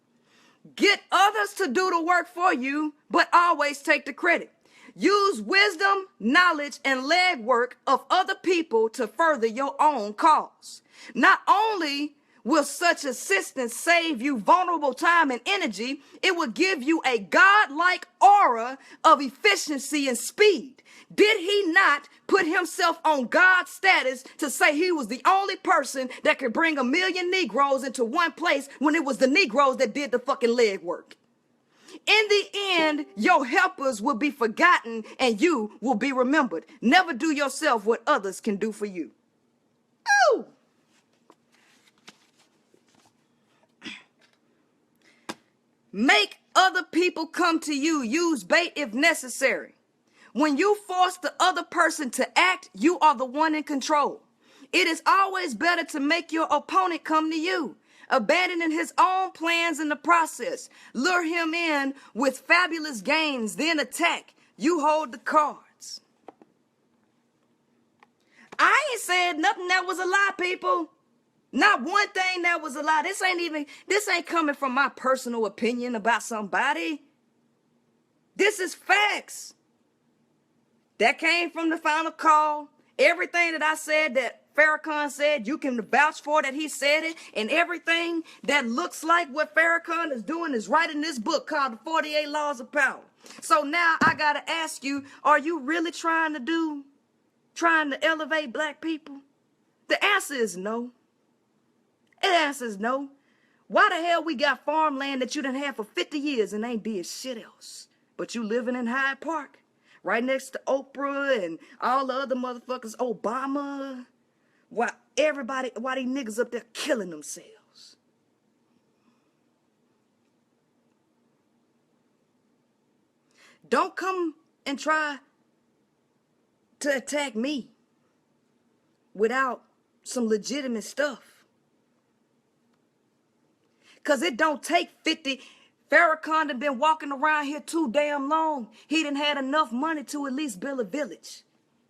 Get others to do the work for you, but always take the credit. Use wisdom, knowledge, and legwork of other people to further your own cause. Not only will such assistance save you vulnerable time and energy, it will give you a godlike aura of efficiency and speed. Did he not put himself on God's status to say he was the only person that could bring 1 million Negroes into one place when it was the Negroes that did the fucking legwork? In the end, your helpers will be forgotten and you will be remembered. Never do yourself what others can do for you. Ooh! Make other people come to you. Use bait if necessary. When you force the other person to act, you are the one in control. It is always better to make your opponent come to you, abandoning his own plans in the process. Lure him in with fabulous gains, then attack. You hold the cards. I ain't said nothing that was a lie, people. Not one thing that was a lie. This ain't coming from my personal opinion about somebody. This is facts. That came from the final call. Everything that I said that Farrakhan said, you can vouch for that he said it. And everything that looks like what Farrakhan is doing is right in this book called The 48 Laws of Power. So now I got to ask you, are you really trying to elevate black people? The answer is no. The answer is no. Why the hell we got farmland that you done had for 50 years and ain't did shit else? But you living in Hyde Park, right next to Oprah and all the other motherfuckers, Obama. Why these niggas up there killing themselves? Don't come and try to attack me without some legitimate stuff. Because it don't take 50. Farrakhan done been walking around here too damn long. He done had enough money to at least build a village.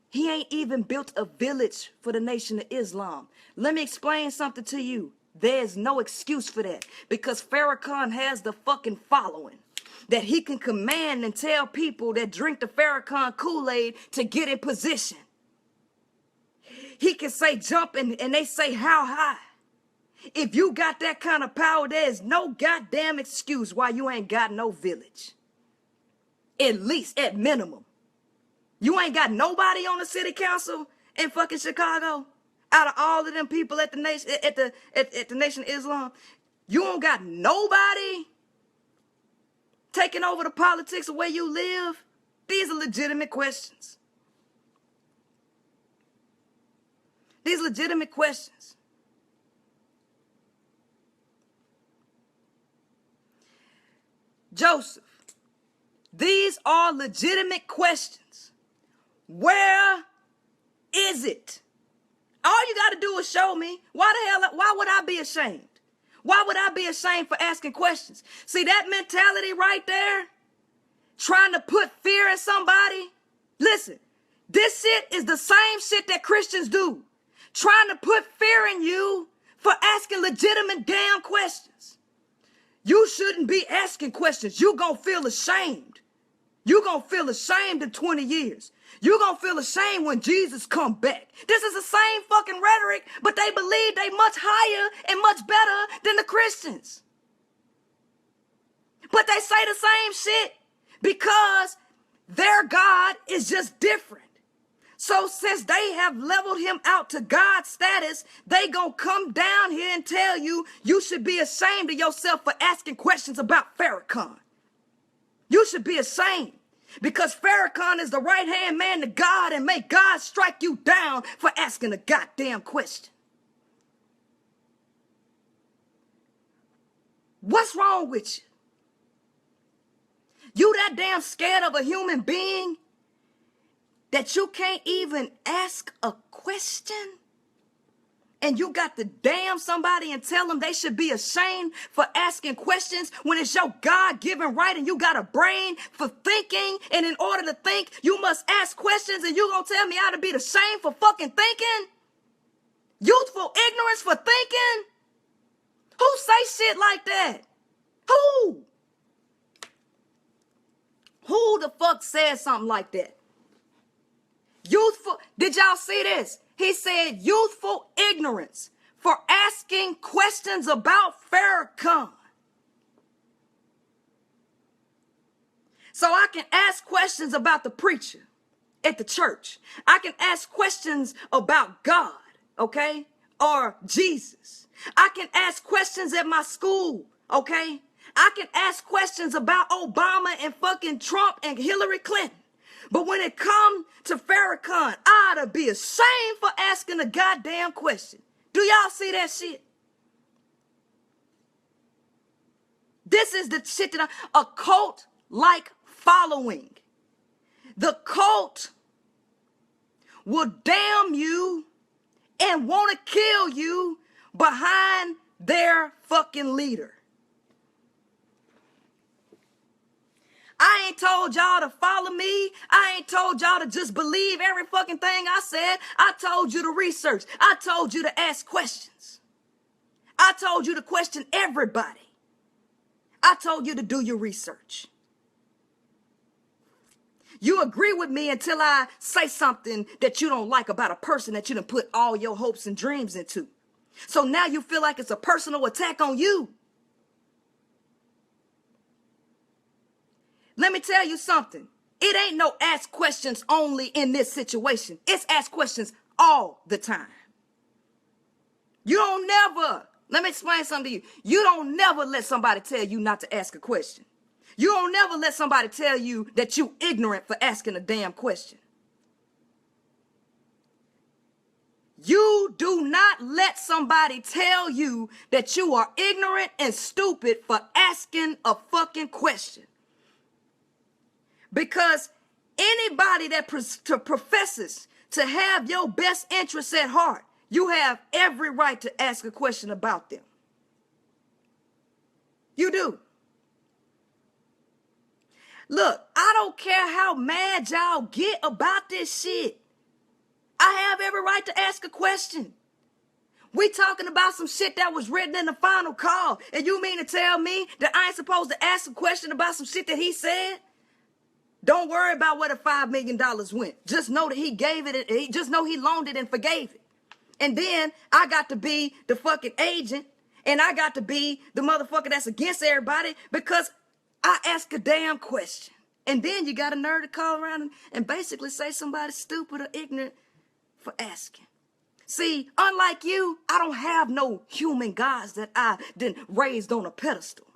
He ain't even built a village for the Nation of Islam. Let me explain something to you. There's no excuse for that. Because Farrakhan has the fucking following that he can command and tell people that drink the Farrakhan Kool-Aid to get in position. He can say jump and they say how high. If you got that kind of power, there's no goddamn excuse why you ain't got no village. At least, at minimum. You ain't got nobody on the city council in fucking Chicago. Out of all of them people at the Nation of Islam, you don't got nobody taking over the politics of where you live. These are legitimate questions. These legitimate questions. Joseph, these are legitimate questions. Where is it? All you got to do is show me. Why would I be ashamed? Why would I be ashamed for asking questions? See that mentality right there? Trying to put fear in somebody? Listen, this shit is the same shit that Christians do. Trying to put fear in you for asking legitimate damn questions. You shouldn't be asking questions. You gonna feel ashamed. You gonna feel ashamed in 20 years. You gonna feel ashamed when Jesus come back. This is the same fucking rhetoric, but they believe they much higher and much better than the Christians. But they say the same shit because their God is just different. So since they have leveled him out to God's status, they gonna come down here and tell you you should be ashamed of yourself for asking questions about Farrakhan. You should be ashamed because Farrakhan is the right-hand man to God and may God strike you down for asking a goddamn question. What's wrong with you? You that damn scared of a human being that you can't even ask a question? And you got to damn somebody and tell them they should be ashamed for asking questions when it's your God-given right and you got a brain for thinking, and in order to think, you must ask questions, and you gonna tell me I to be ashamed for fucking thinking? Youthful ignorance for thinking? Who say shit like that? Who? Who the fuck said something like that? Youthful, did y'all see this? He said youthful ignorance for asking questions about Farrakhan. So I can ask questions about the preacher at the church. I can ask questions about God, okay? Or Jesus. I can ask questions at my school, okay? I can ask questions about Obama and fucking Trump and Hillary Clinton. But when it comes to Farrakhan, I ought to be ashamed for asking a goddamn question. Do y'all see that shit? This is the shit that a cult-like following. The cult will damn you and want to kill you behind their fucking leader. I ain't told y'all to follow me. I ain't told y'all to just believe every fucking thing I said. I told you to research. I told you to ask questions. I told you to question everybody. I told you to do your research. You agree with me until I say something that you don't like about a person that you done put all your hopes and dreams into. So now you feel like it's a personal attack on you. Let me tell you something. It ain't no ask questions only in this situation. It's ask questions all the time. You don't never, let me explain something to you. You don't never let somebody tell you not to ask a question. You don't never let somebody tell you that you ignorant for asking a damn question. You do not let somebody tell you that you are ignorant and stupid for asking a fucking question. Because anybody that professes to have your best interests at heart, you have every right to ask a question about them. You do. Look, I don't care how mad y'all get about this shit. I have every right to ask a question. We talking about some shit that was written in the final call, and you mean to tell me that I ain't supposed to ask a question about some shit that he said? Don't worry about where the $5 million went. Just know that he gave it, just know he loaned it and forgave it. And then I got to be the fucking agent, and I got to be the motherfucker that's against everybody because I ask a damn question. And then you got a nerve to call around and basically say somebody's stupid or ignorant for asking. See, unlike you, I don't have no human gods that I didn't raised on a pedestal.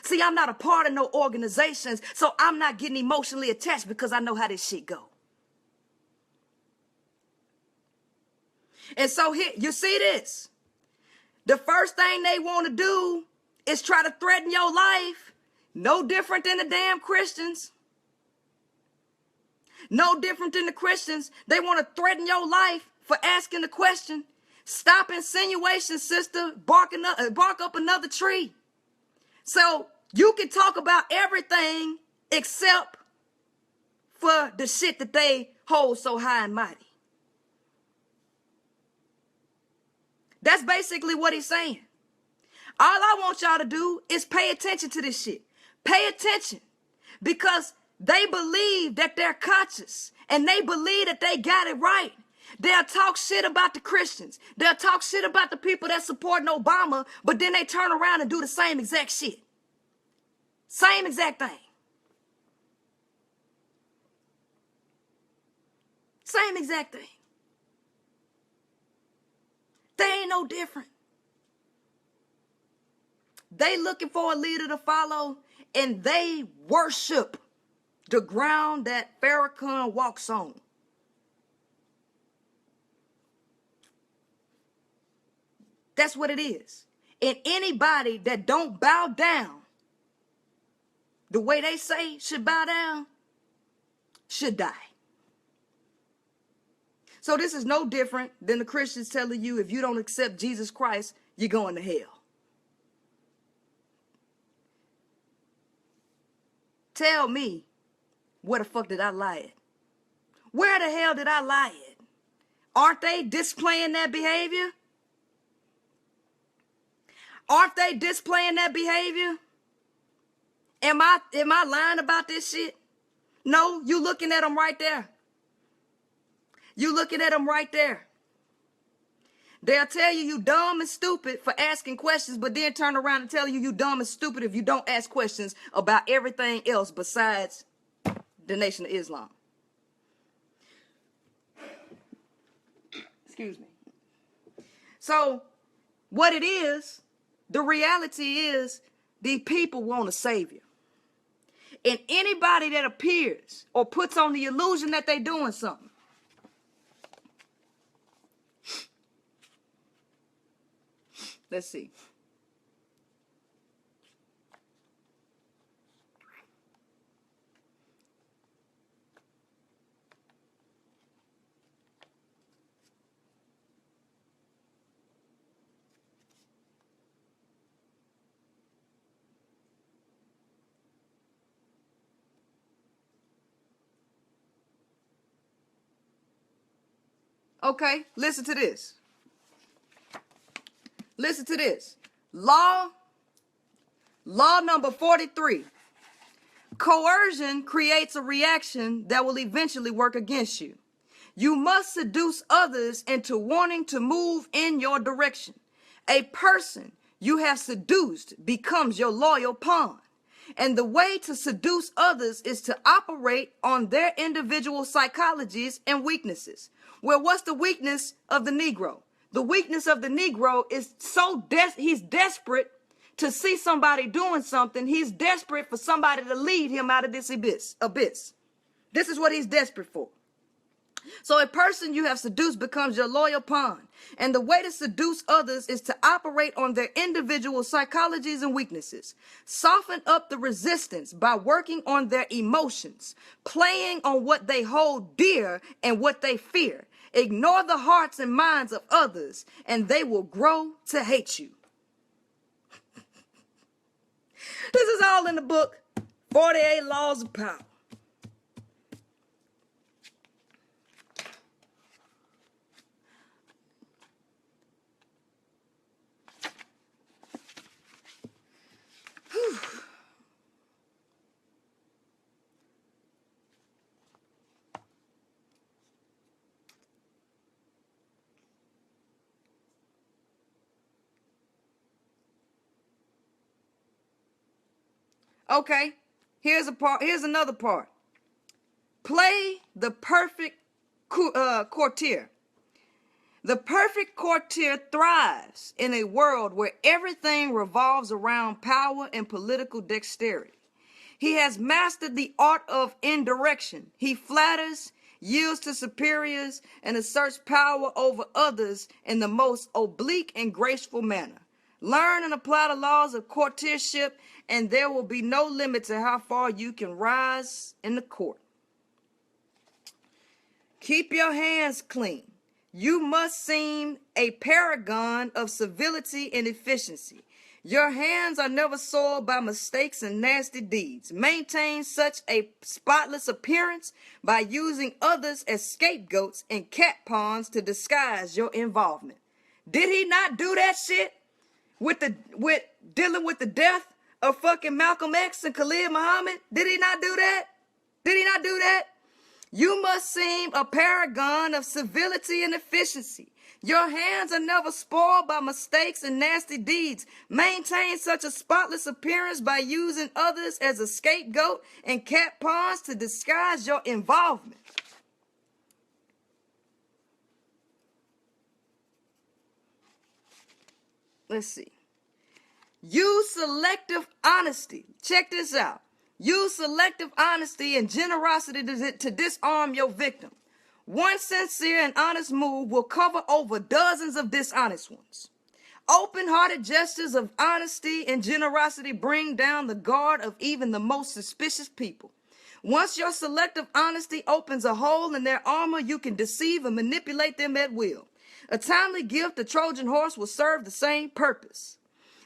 See, I'm not a part of no organizations, so I'm not getting emotionally attached because I know how this shit go. And so here, you see this? The first thing they want to do is try to threaten your life. No different than the damn Christians. No different than the Christians. They want to threaten your life for asking the question. Stop insinuation, sister. Bark up another tree. So you can talk about everything except for the shit that they hold so high and mighty. That's basically what he's saying. All I want y'all to do is pay attention to this shit. Pay attention. Because they believe that they're conscious and they believe that they got it right. They'll talk shit about the Christians. They'll talk shit about the people that support Obama, but then they turn around and do the same exact shit. Same exact thing. Same exact thing. They ain't no different. They looking for a leader to follow, and they worship the ground that Farrakhan walks on. That's what it is. And anybody that don't bow down the way they say should bow down should die. So this is no different than the Christians telling you if you don't accept Jesus Christ, you're going to hell. Tell me, where the fuck did I lie at? Where the hell did I lie at? Aren't they displaying that behavior? Aren't they displaying that behavior? Am I lying about this shit? No, you looking at them right there. You looking at them right there. They'll tell you dumb and stupid for asking questions, but then turn around and tell you dumb and stupid if you don't ask questions about everything else besides the Nation of Islam. Excuse me. So what it is, the reality is these people want a savior. And anybody that appears or puts on the illusion that they're doing something, let's see. Okay, listen to this. Listen to this. Law number 43. Coercion creates a reaction that will eventually work against you. You must seduce others into wanting to move in your direction. A person you have seduced becomes your loyal pawn. And the way to seduce others is to operate on their individual psychologies and weaknesses. Well, what's the weakness of the Negro? The weakness of the Negro is he's desperate to see somebody doing something. He's desperate for somebody to lead him out of this abyss. This is what he's desperate for. So a person you have seduced becomes your loyal pawn. And the way to seduce others is to operate on their individual psychologies and weaknesses. Soften up the resistance by working on their emotions, playing on what they hold dear and what they fear. Ignore the hearts and minds of others, and they will grow to hate you. This is all in the book, 48 Laws of Power. Whew. Okay, here's another part. Play the perfect courtier. The perfect courtier thrives in a world where everything revolves around power and political dexterity. He has mastered the art of indirection. He flatters, yields to superiors, and asserts power over others in the most oblique and graceful manner. Learn and apply the laws of courtiership, and there will be no limit to how far you can rise in the court. Keep your hands clean. You must seem a paragon of civility and efficiency. Your hands are never soiled by mistakes and nasty deeds. Maintain such a spotless appearance by using others as scapegoats and cat pawns to disguise your involvement. Did he not do that shit with dealing with the death of fucking Malcolm X and Khalid Muhammad? Did he not do that? Did he not do that? You must seem a paragon of civility and efficiency. Your hands are never spoiled by mistakes and nasty deeds. Maintain such a spotless appearance by using others as a scapegoat and cat pawns to disguise your involvement. Let's see. Use selective honesty. Check this out. Use selective honesty and generosity to disarm your victim. One sincere and honest move will cover over dozens of dishonest ones. Open-hearted gestures of honesty and generosity bring down the guard of even the most suspicious people. Once your selective honesty opens a hole in their armor, you can deceive and manipulate them at will. A timely gift, the Trojan horse, will serve the same purpose.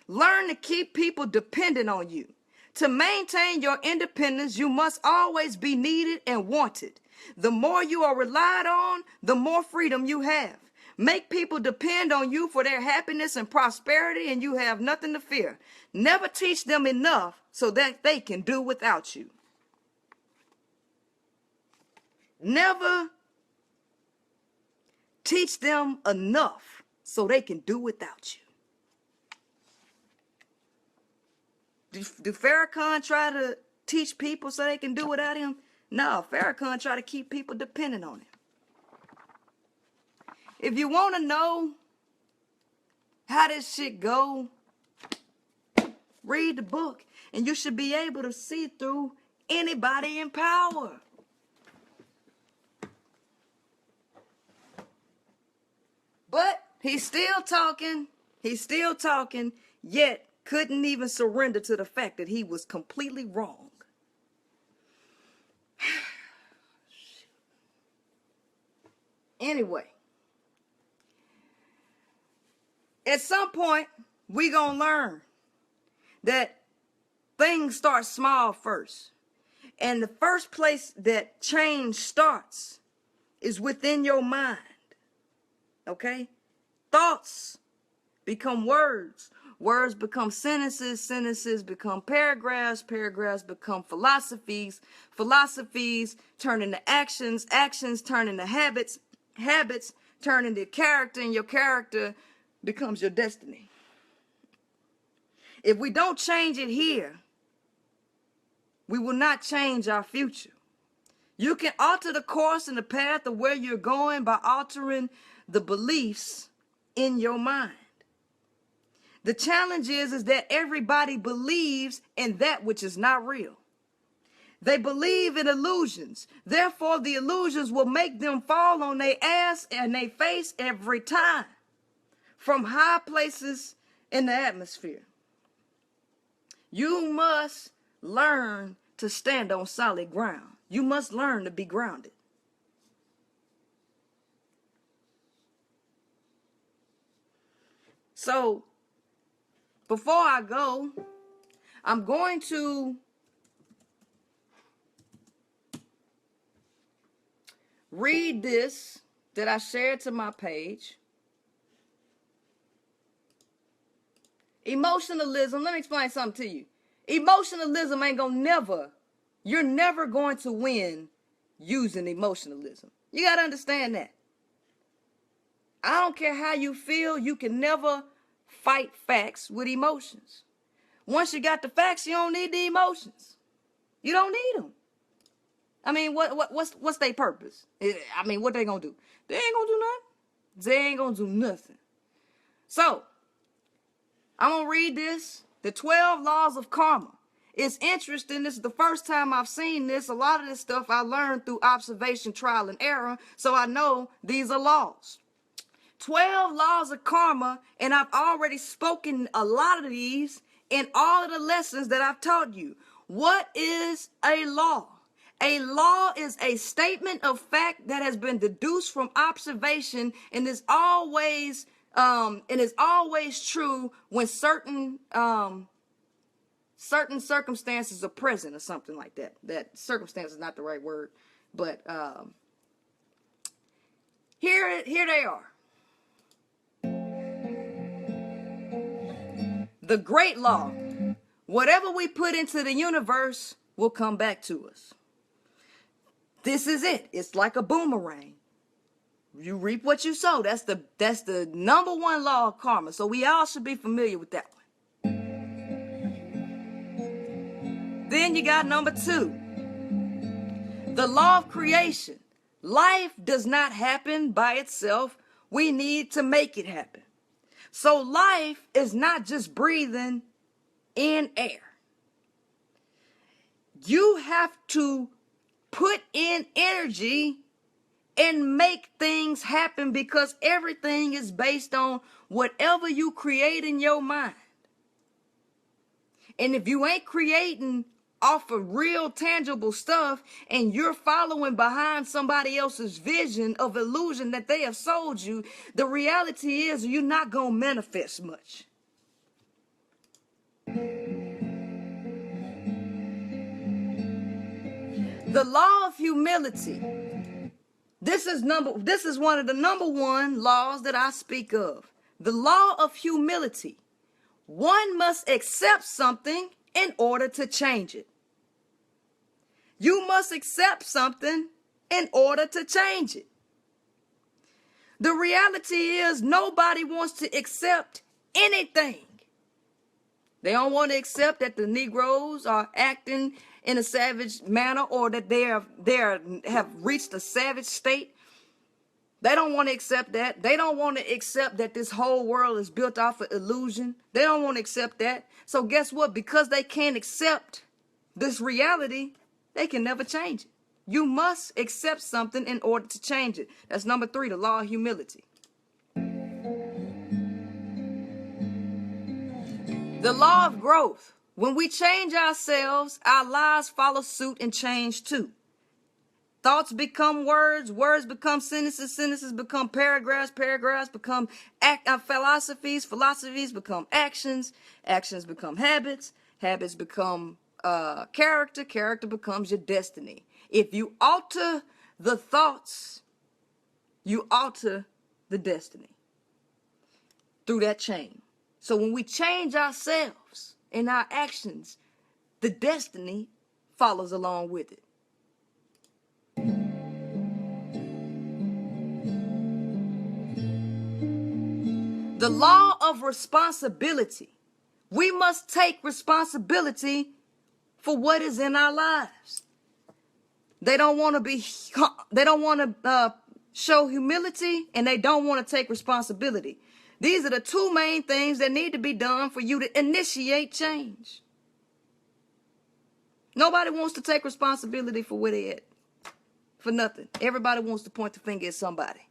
Learn to keep people dependent on you. To maintain your independence, you must always be needed and wanted. The more you are relied on, the more freedom you have. Make people depend on you for their happiness and prosperity, and you have nothing to fear. Never teach them enough so that they can do without you. Never teach them enough so they can do without you. Do Farrakhan try to teach people so they can do without him? No, Farrakhan try to keep people dependent on him. If you want to know how this shit go, read the book, and you should be able to see through anybody in power. But he's still talking, yet couldn't even surrender to the fact that he was completely wrong. Anyway, at some point, we gonna learn that things start small first. And the first place that change starts is within your mind. Okay? Thoughts become words. Words become sentences. Sentences become paragraphs. Paragraphs become philosophies. Philosophies turn into actions. Actions turn into habits. Habits turn into character. And your character becomes your destiny. If we don't change it here, we will not change our future. You can alter the course and the path of where you're going by altering the beliefs in your mind. The challenge is that everybody believes in that which is not real. They believe in illusions. Therefore, the illusions will make them fall on their ass and their face every time from high places in the atmosphere. You must learn to stand on solid ground. You must learn to be grounded. So, before I go, I'm going to read this that I shared to my page. Emotionalism, let me explain something to you. Emotionalism ain't gonna you're never going to win using emotionalism. You gotta understand that. I don't care how you feel, you can never fight facts with emotions. Once you got the facts, you don't need the emotions. You don't need them. I mean, what's their purpose? I mean, what they gonna do? They ain't gonna do nothing. They ain't gonna do nothing. So, I'm gonna read this. The 12 laws of karma. It's interesting. This is the first time I've seen this. A lot of this stuff I learned through observation, trial, and error. So I know these are laws. 12 laws of karma, and I've already spoken a lot of these in all of the lessons that I've taught you. What is a law? A law is a statement of fact that has been deduced from observation and is always true when certain circumstances are present or something like that. That circumstance is not the right word, but here they are. The great law. Whatever we put into the universe will come back to us. This is it. It's like a boomerang. You reap what you sow. That's the number one law of karma. So we all should be familiar with that one. Then you got number 2. The law of creation. Life does not happen by itself. We need to make it happen. So life is not just breathing in air. You have to put in energy and make things happen because everything is based on whatever you create in your mind. And if you ain't creating off of real tangible stuff and you're following behind somebody else's vision of illusion that they have sold you, the reality is you're not going to manifest much. The law of humility. This is one of the number one laws that I speak of. The law of humility. One must accept something in order to change it. You must accept something in order to change it. The reality is nobody wants to accept anything. They don't want to accept that the Negroes are acting in a savage manner or that they have reached a savage state. They don't want to accept that. They don't want to accept that this whole world is built off of illusion. They don't want to accept that. So guess what? Because they can't accept this reality, they can never change it. You must accept something in order to change it. That's number 3, the law of humility. The law of growth. When we change ourselves, our lives follow suit and change too. Thoughts become words, words become sentences, sentences become paragraphs, paragraphs become philosophies, philosophies become actions, actions become habits, habits become character, character becomes your destiny. If you alter the thoughts, you alter the destiny through that change. So when we change ourselves and our actions, the destiny follows along with it. The law of responsibility. We must take responsibility for what is in our lives. They don't want to show humility, and they don't want to take responsibility. These are the 2 main things that need to be done for you to initiate change. Nobody wants to take responsibility for where they're at. For nothing. Everybody wants to point the finger at somebody.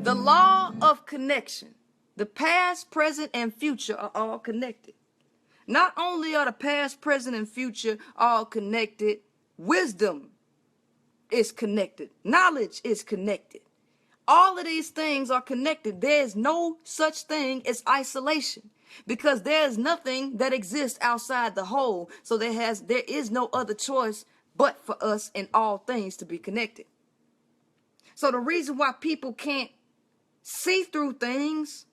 The law of connection. The past, present, and future are all connected. Not only are the past, present, and future all connected, wisdom is connected. Knowledge is connected. All of these things are connected. There is no such thing as isolation because there is nothing that exists outside the whole. So there is no other choice but for us in all things to be connected. So the reason why people can't see through things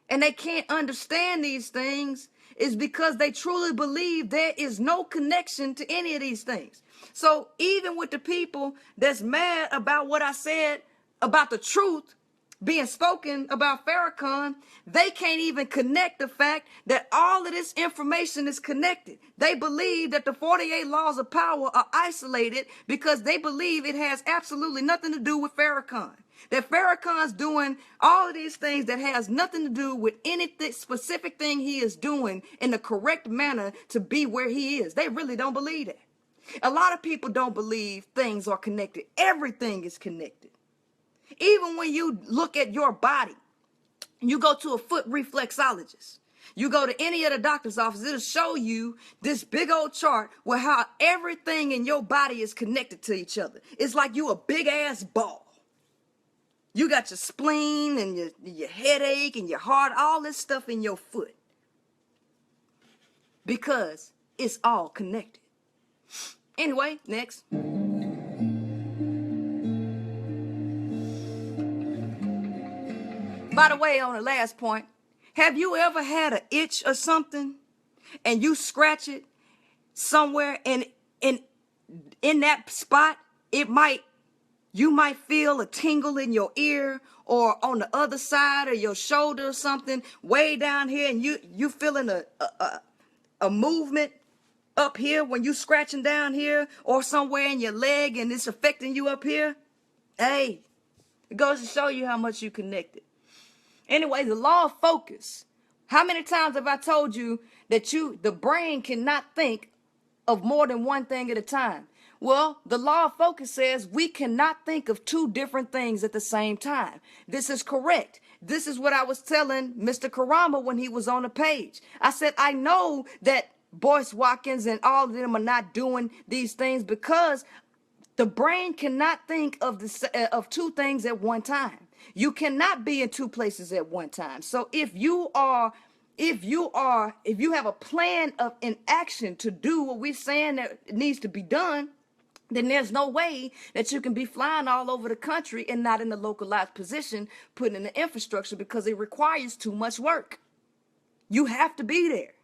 and they can't understand these things is because they truly believe there is no connection to any of these things. So even with the people that's mad about what I said about the truth being spoken about Farrakhan, they can't even connect the fact that all of this information is connected. They believe that the 48 laws of power are isolated because they believe it has absolutely nothing to do with Farrakhan. That Farrakhan's doing all of these things that has nothing to do with any specific thing he is doing in the correct manner to be where he is. They really don't believe that. A lot of people don't believe things are connected. Everything is connected. Even when you look at your body, you go to a foot reflexologist, you go to any of the doctor's office, it'll show you this big old chart where how everything in your body is connected to each other. It's like you a big ass ball. You got your spleen and your headache and your heart, all this stuff in your foot. Because it's all connected. Anyway, next. By the way, on the last point, have you ever had an itch or something and you scratch it somewhere and in that spot, you might feel a tingle in your ear or on the other side of your shoulder or something way down here, and you feeling a movement up here when you scratching down here or somewhere in your leg and it's affecting you up here? Hey, it goes to show you how much you connected. Anyway, the law of focus. How many times have I told you that the brain cannot think of more than one thing at a time? Well, the law of focus says we cannot think of 2 different things at the same time. This is correct. This is what I was telling Mr. Karama when he was on the page. I said, I know that Boyce Watkins and all of them are not doing these things because the brain cannot think of 2 things at one time. You cannot be in 2 places at one time. So if you have a plan of an action to do what we're saying that needs to be done, then there's no way that you can be flying all over the country and not in a localized position, putting in the infrastructure because it requires too much work. You have to be there.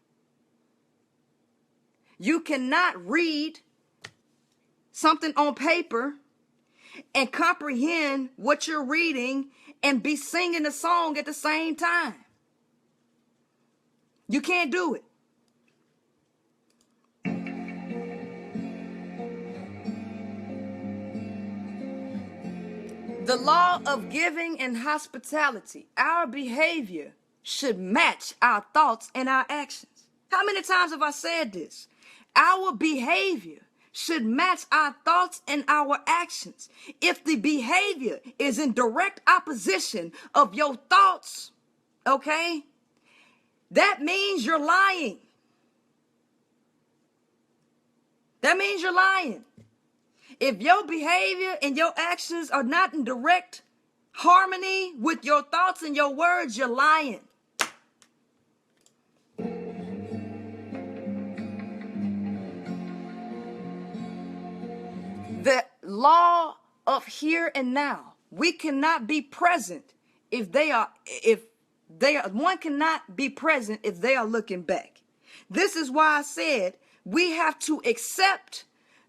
You cannot read something on paper and comprehend what you're reading and be singing a song at the same time. You can't do it. The law of giving and hospitality. Our behavior should match our thoughts and our actions. How many times have I said this? Our behavior should match our thoughts and our actions. If the behavior is in direct opposition of your thoughts, okay, that means you're lying. That means you're lying. If your behavior and your actions are not in direct harmony with your thoughts and your words, you're lying. The law of here and now. We cannot be present one cannot be present if they are looking back. This is why I said we have to accept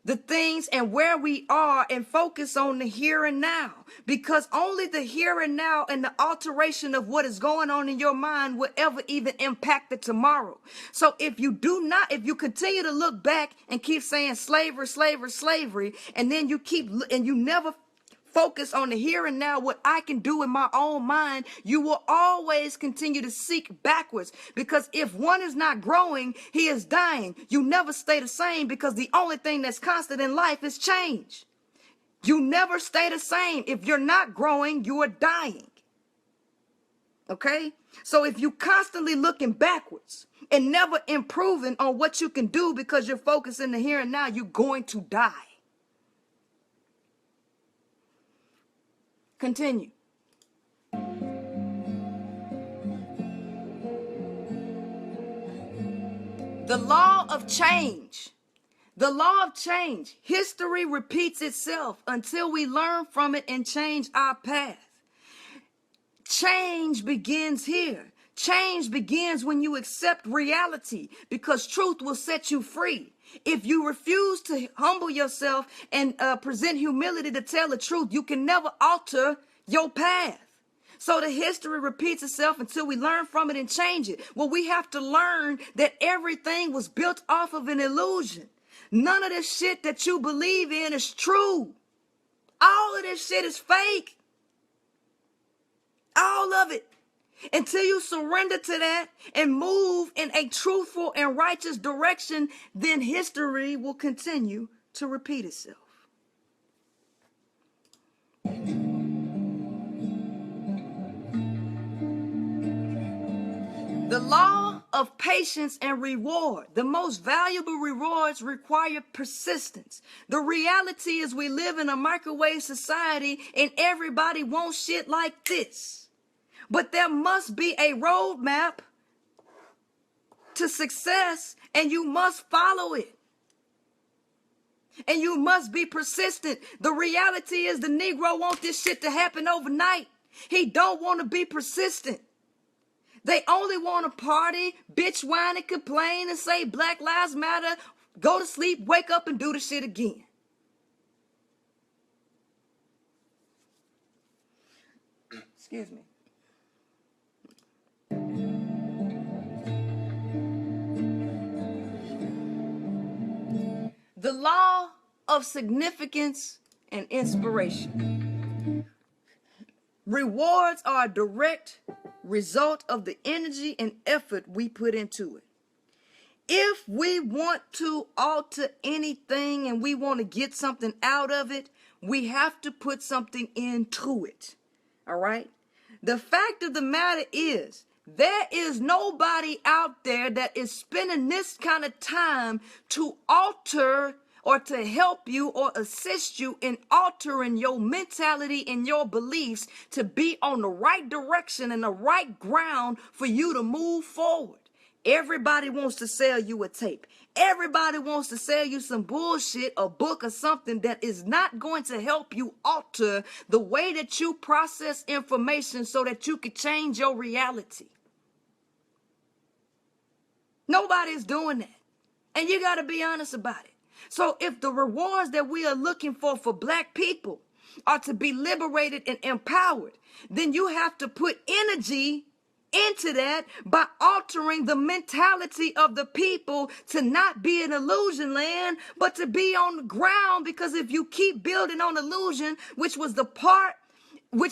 the things and where we are and focus on the here and now, because only the here and now and the alteration of what is going on in your mind will ever even impact the tomorrow. So if you continue to look back and keep saying slavery, slavery, slavery, and then you never focus on the here and now, what I can do in my own mind, you will always continue to seek backwards. Because if one is not growing, he is dying. You never stay the same, because the only thing that's constant in life is change. You never stay the same. If you're not growing, you are dying. Okay? So if you constantly looking backwards and never improving on what you can do because you're focusing the here and now, you're going to die. Continue. The law of change. The law of change. History repeats itself until we learn from it and change our path. Change begins here. Change begins when you accept reality, because truth will set you free. If you refuse to humble yourself and present humility to tell the truth, you can never alter your path. So the history repeats itself until we learn from it and change it. Well, we have to learn that everything was built off of an illusion. None of this shit that you believe in is true. All of this shit is fake. All of it. Until you surrender to that and move in a truthful and righteous direction, then history will continue to repeat itself. The law of patience and reward. The most valuable rewards require persistence. The reality is we live in a microwave society and everybody wants shit like this. But there must be a roadmap to success, and you must follow it. And you must be persistent. The reality is the Negro wants this shit to happen overnight. He don't want to be persistent. They only want to party, bitch, whine, and complain and say Black Lives Matter, go to sleep, wake up, and do the shit again. Excuse me. The law of significance and inspiration. Rewards are a direct result of the energy and effort we put into it. If we want to alter anything and we want to get something out of it, we have to put something into it. All right? The fact of the matter is, there is nobody out there that is spending this kind of time to alter or to help you or assist you in altering your mentality and your beliefs to be on the right direction and the right ground for you to move forward. Everybody wants to sell you a tape. Everybody wants to sell you some bullshit, a book or something that is not going to help you alter the way that you process information so that you could change your reality. Nobody's doing that. And you got to be honest about it. So if the rewards that we are looking for black people are to be liberated and empowered, then you have to put energy into that by altering the mentality of the people to not be in illusion land, but to be on the ground. Because if you keep building on illusion, which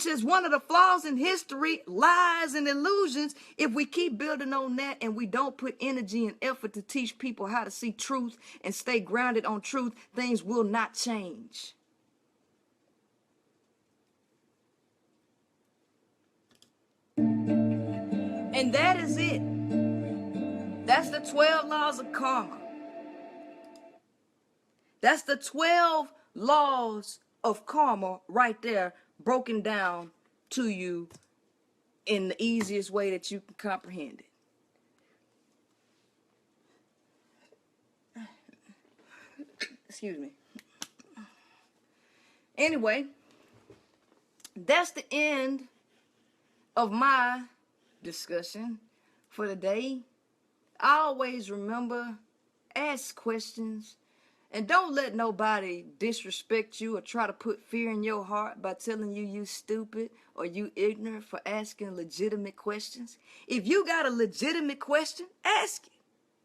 is one of the flaws in history, lies and illusions. If we keep building on that and we don't put energy and effort to teach people how to see truth and stay grounded on truth, things will not change. And that is it. That's the 12 laws of karma. That's the 12 laws of karma right there, broken down to you in the easiest way that you can comprehend it. Excuse me. Anyway, that's the end of my discussion for the day. Always remember, ask questions, and don't let nobody disrespect you or try to put fear in your heart by telling you stupid or you ignorant for asking legitimate questions. If you got a legitimate question, ask it.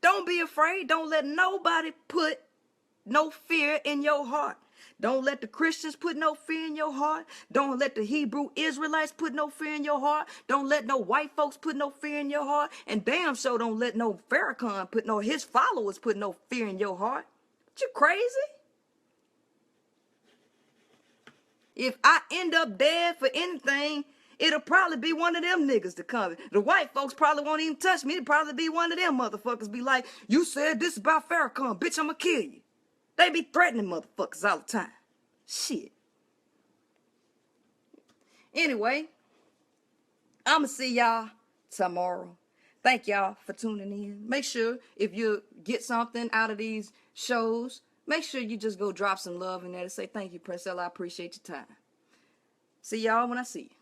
Don't be afraid. Don't let nobody put no fear in your heart. Don't let the Christians put no fear in your heart. Don't let the Hebrew Israelites put no fear in your heart. Don't let no white folks put no fear in your heart. And damn sure don't let no farrakhan put his followers put no fear in your heart. You crazy? If I end up dead for anything, it'll probably be one of them niggas to come. The white folks probably won't even touch me. It'll probably be one of them motherfuckers be like, you said this about Farrakhan, bitch, I'ma kill you. They be threatening motherfuckers all the time. Shit. Anyway, I'ma see y'all tomorrow. Thank y'all for tuning in. Make sure if you get something out of these shows, make sure you just go drop some love in there to say, thank you, Princella. I appreciate your time. See y'all when I see you.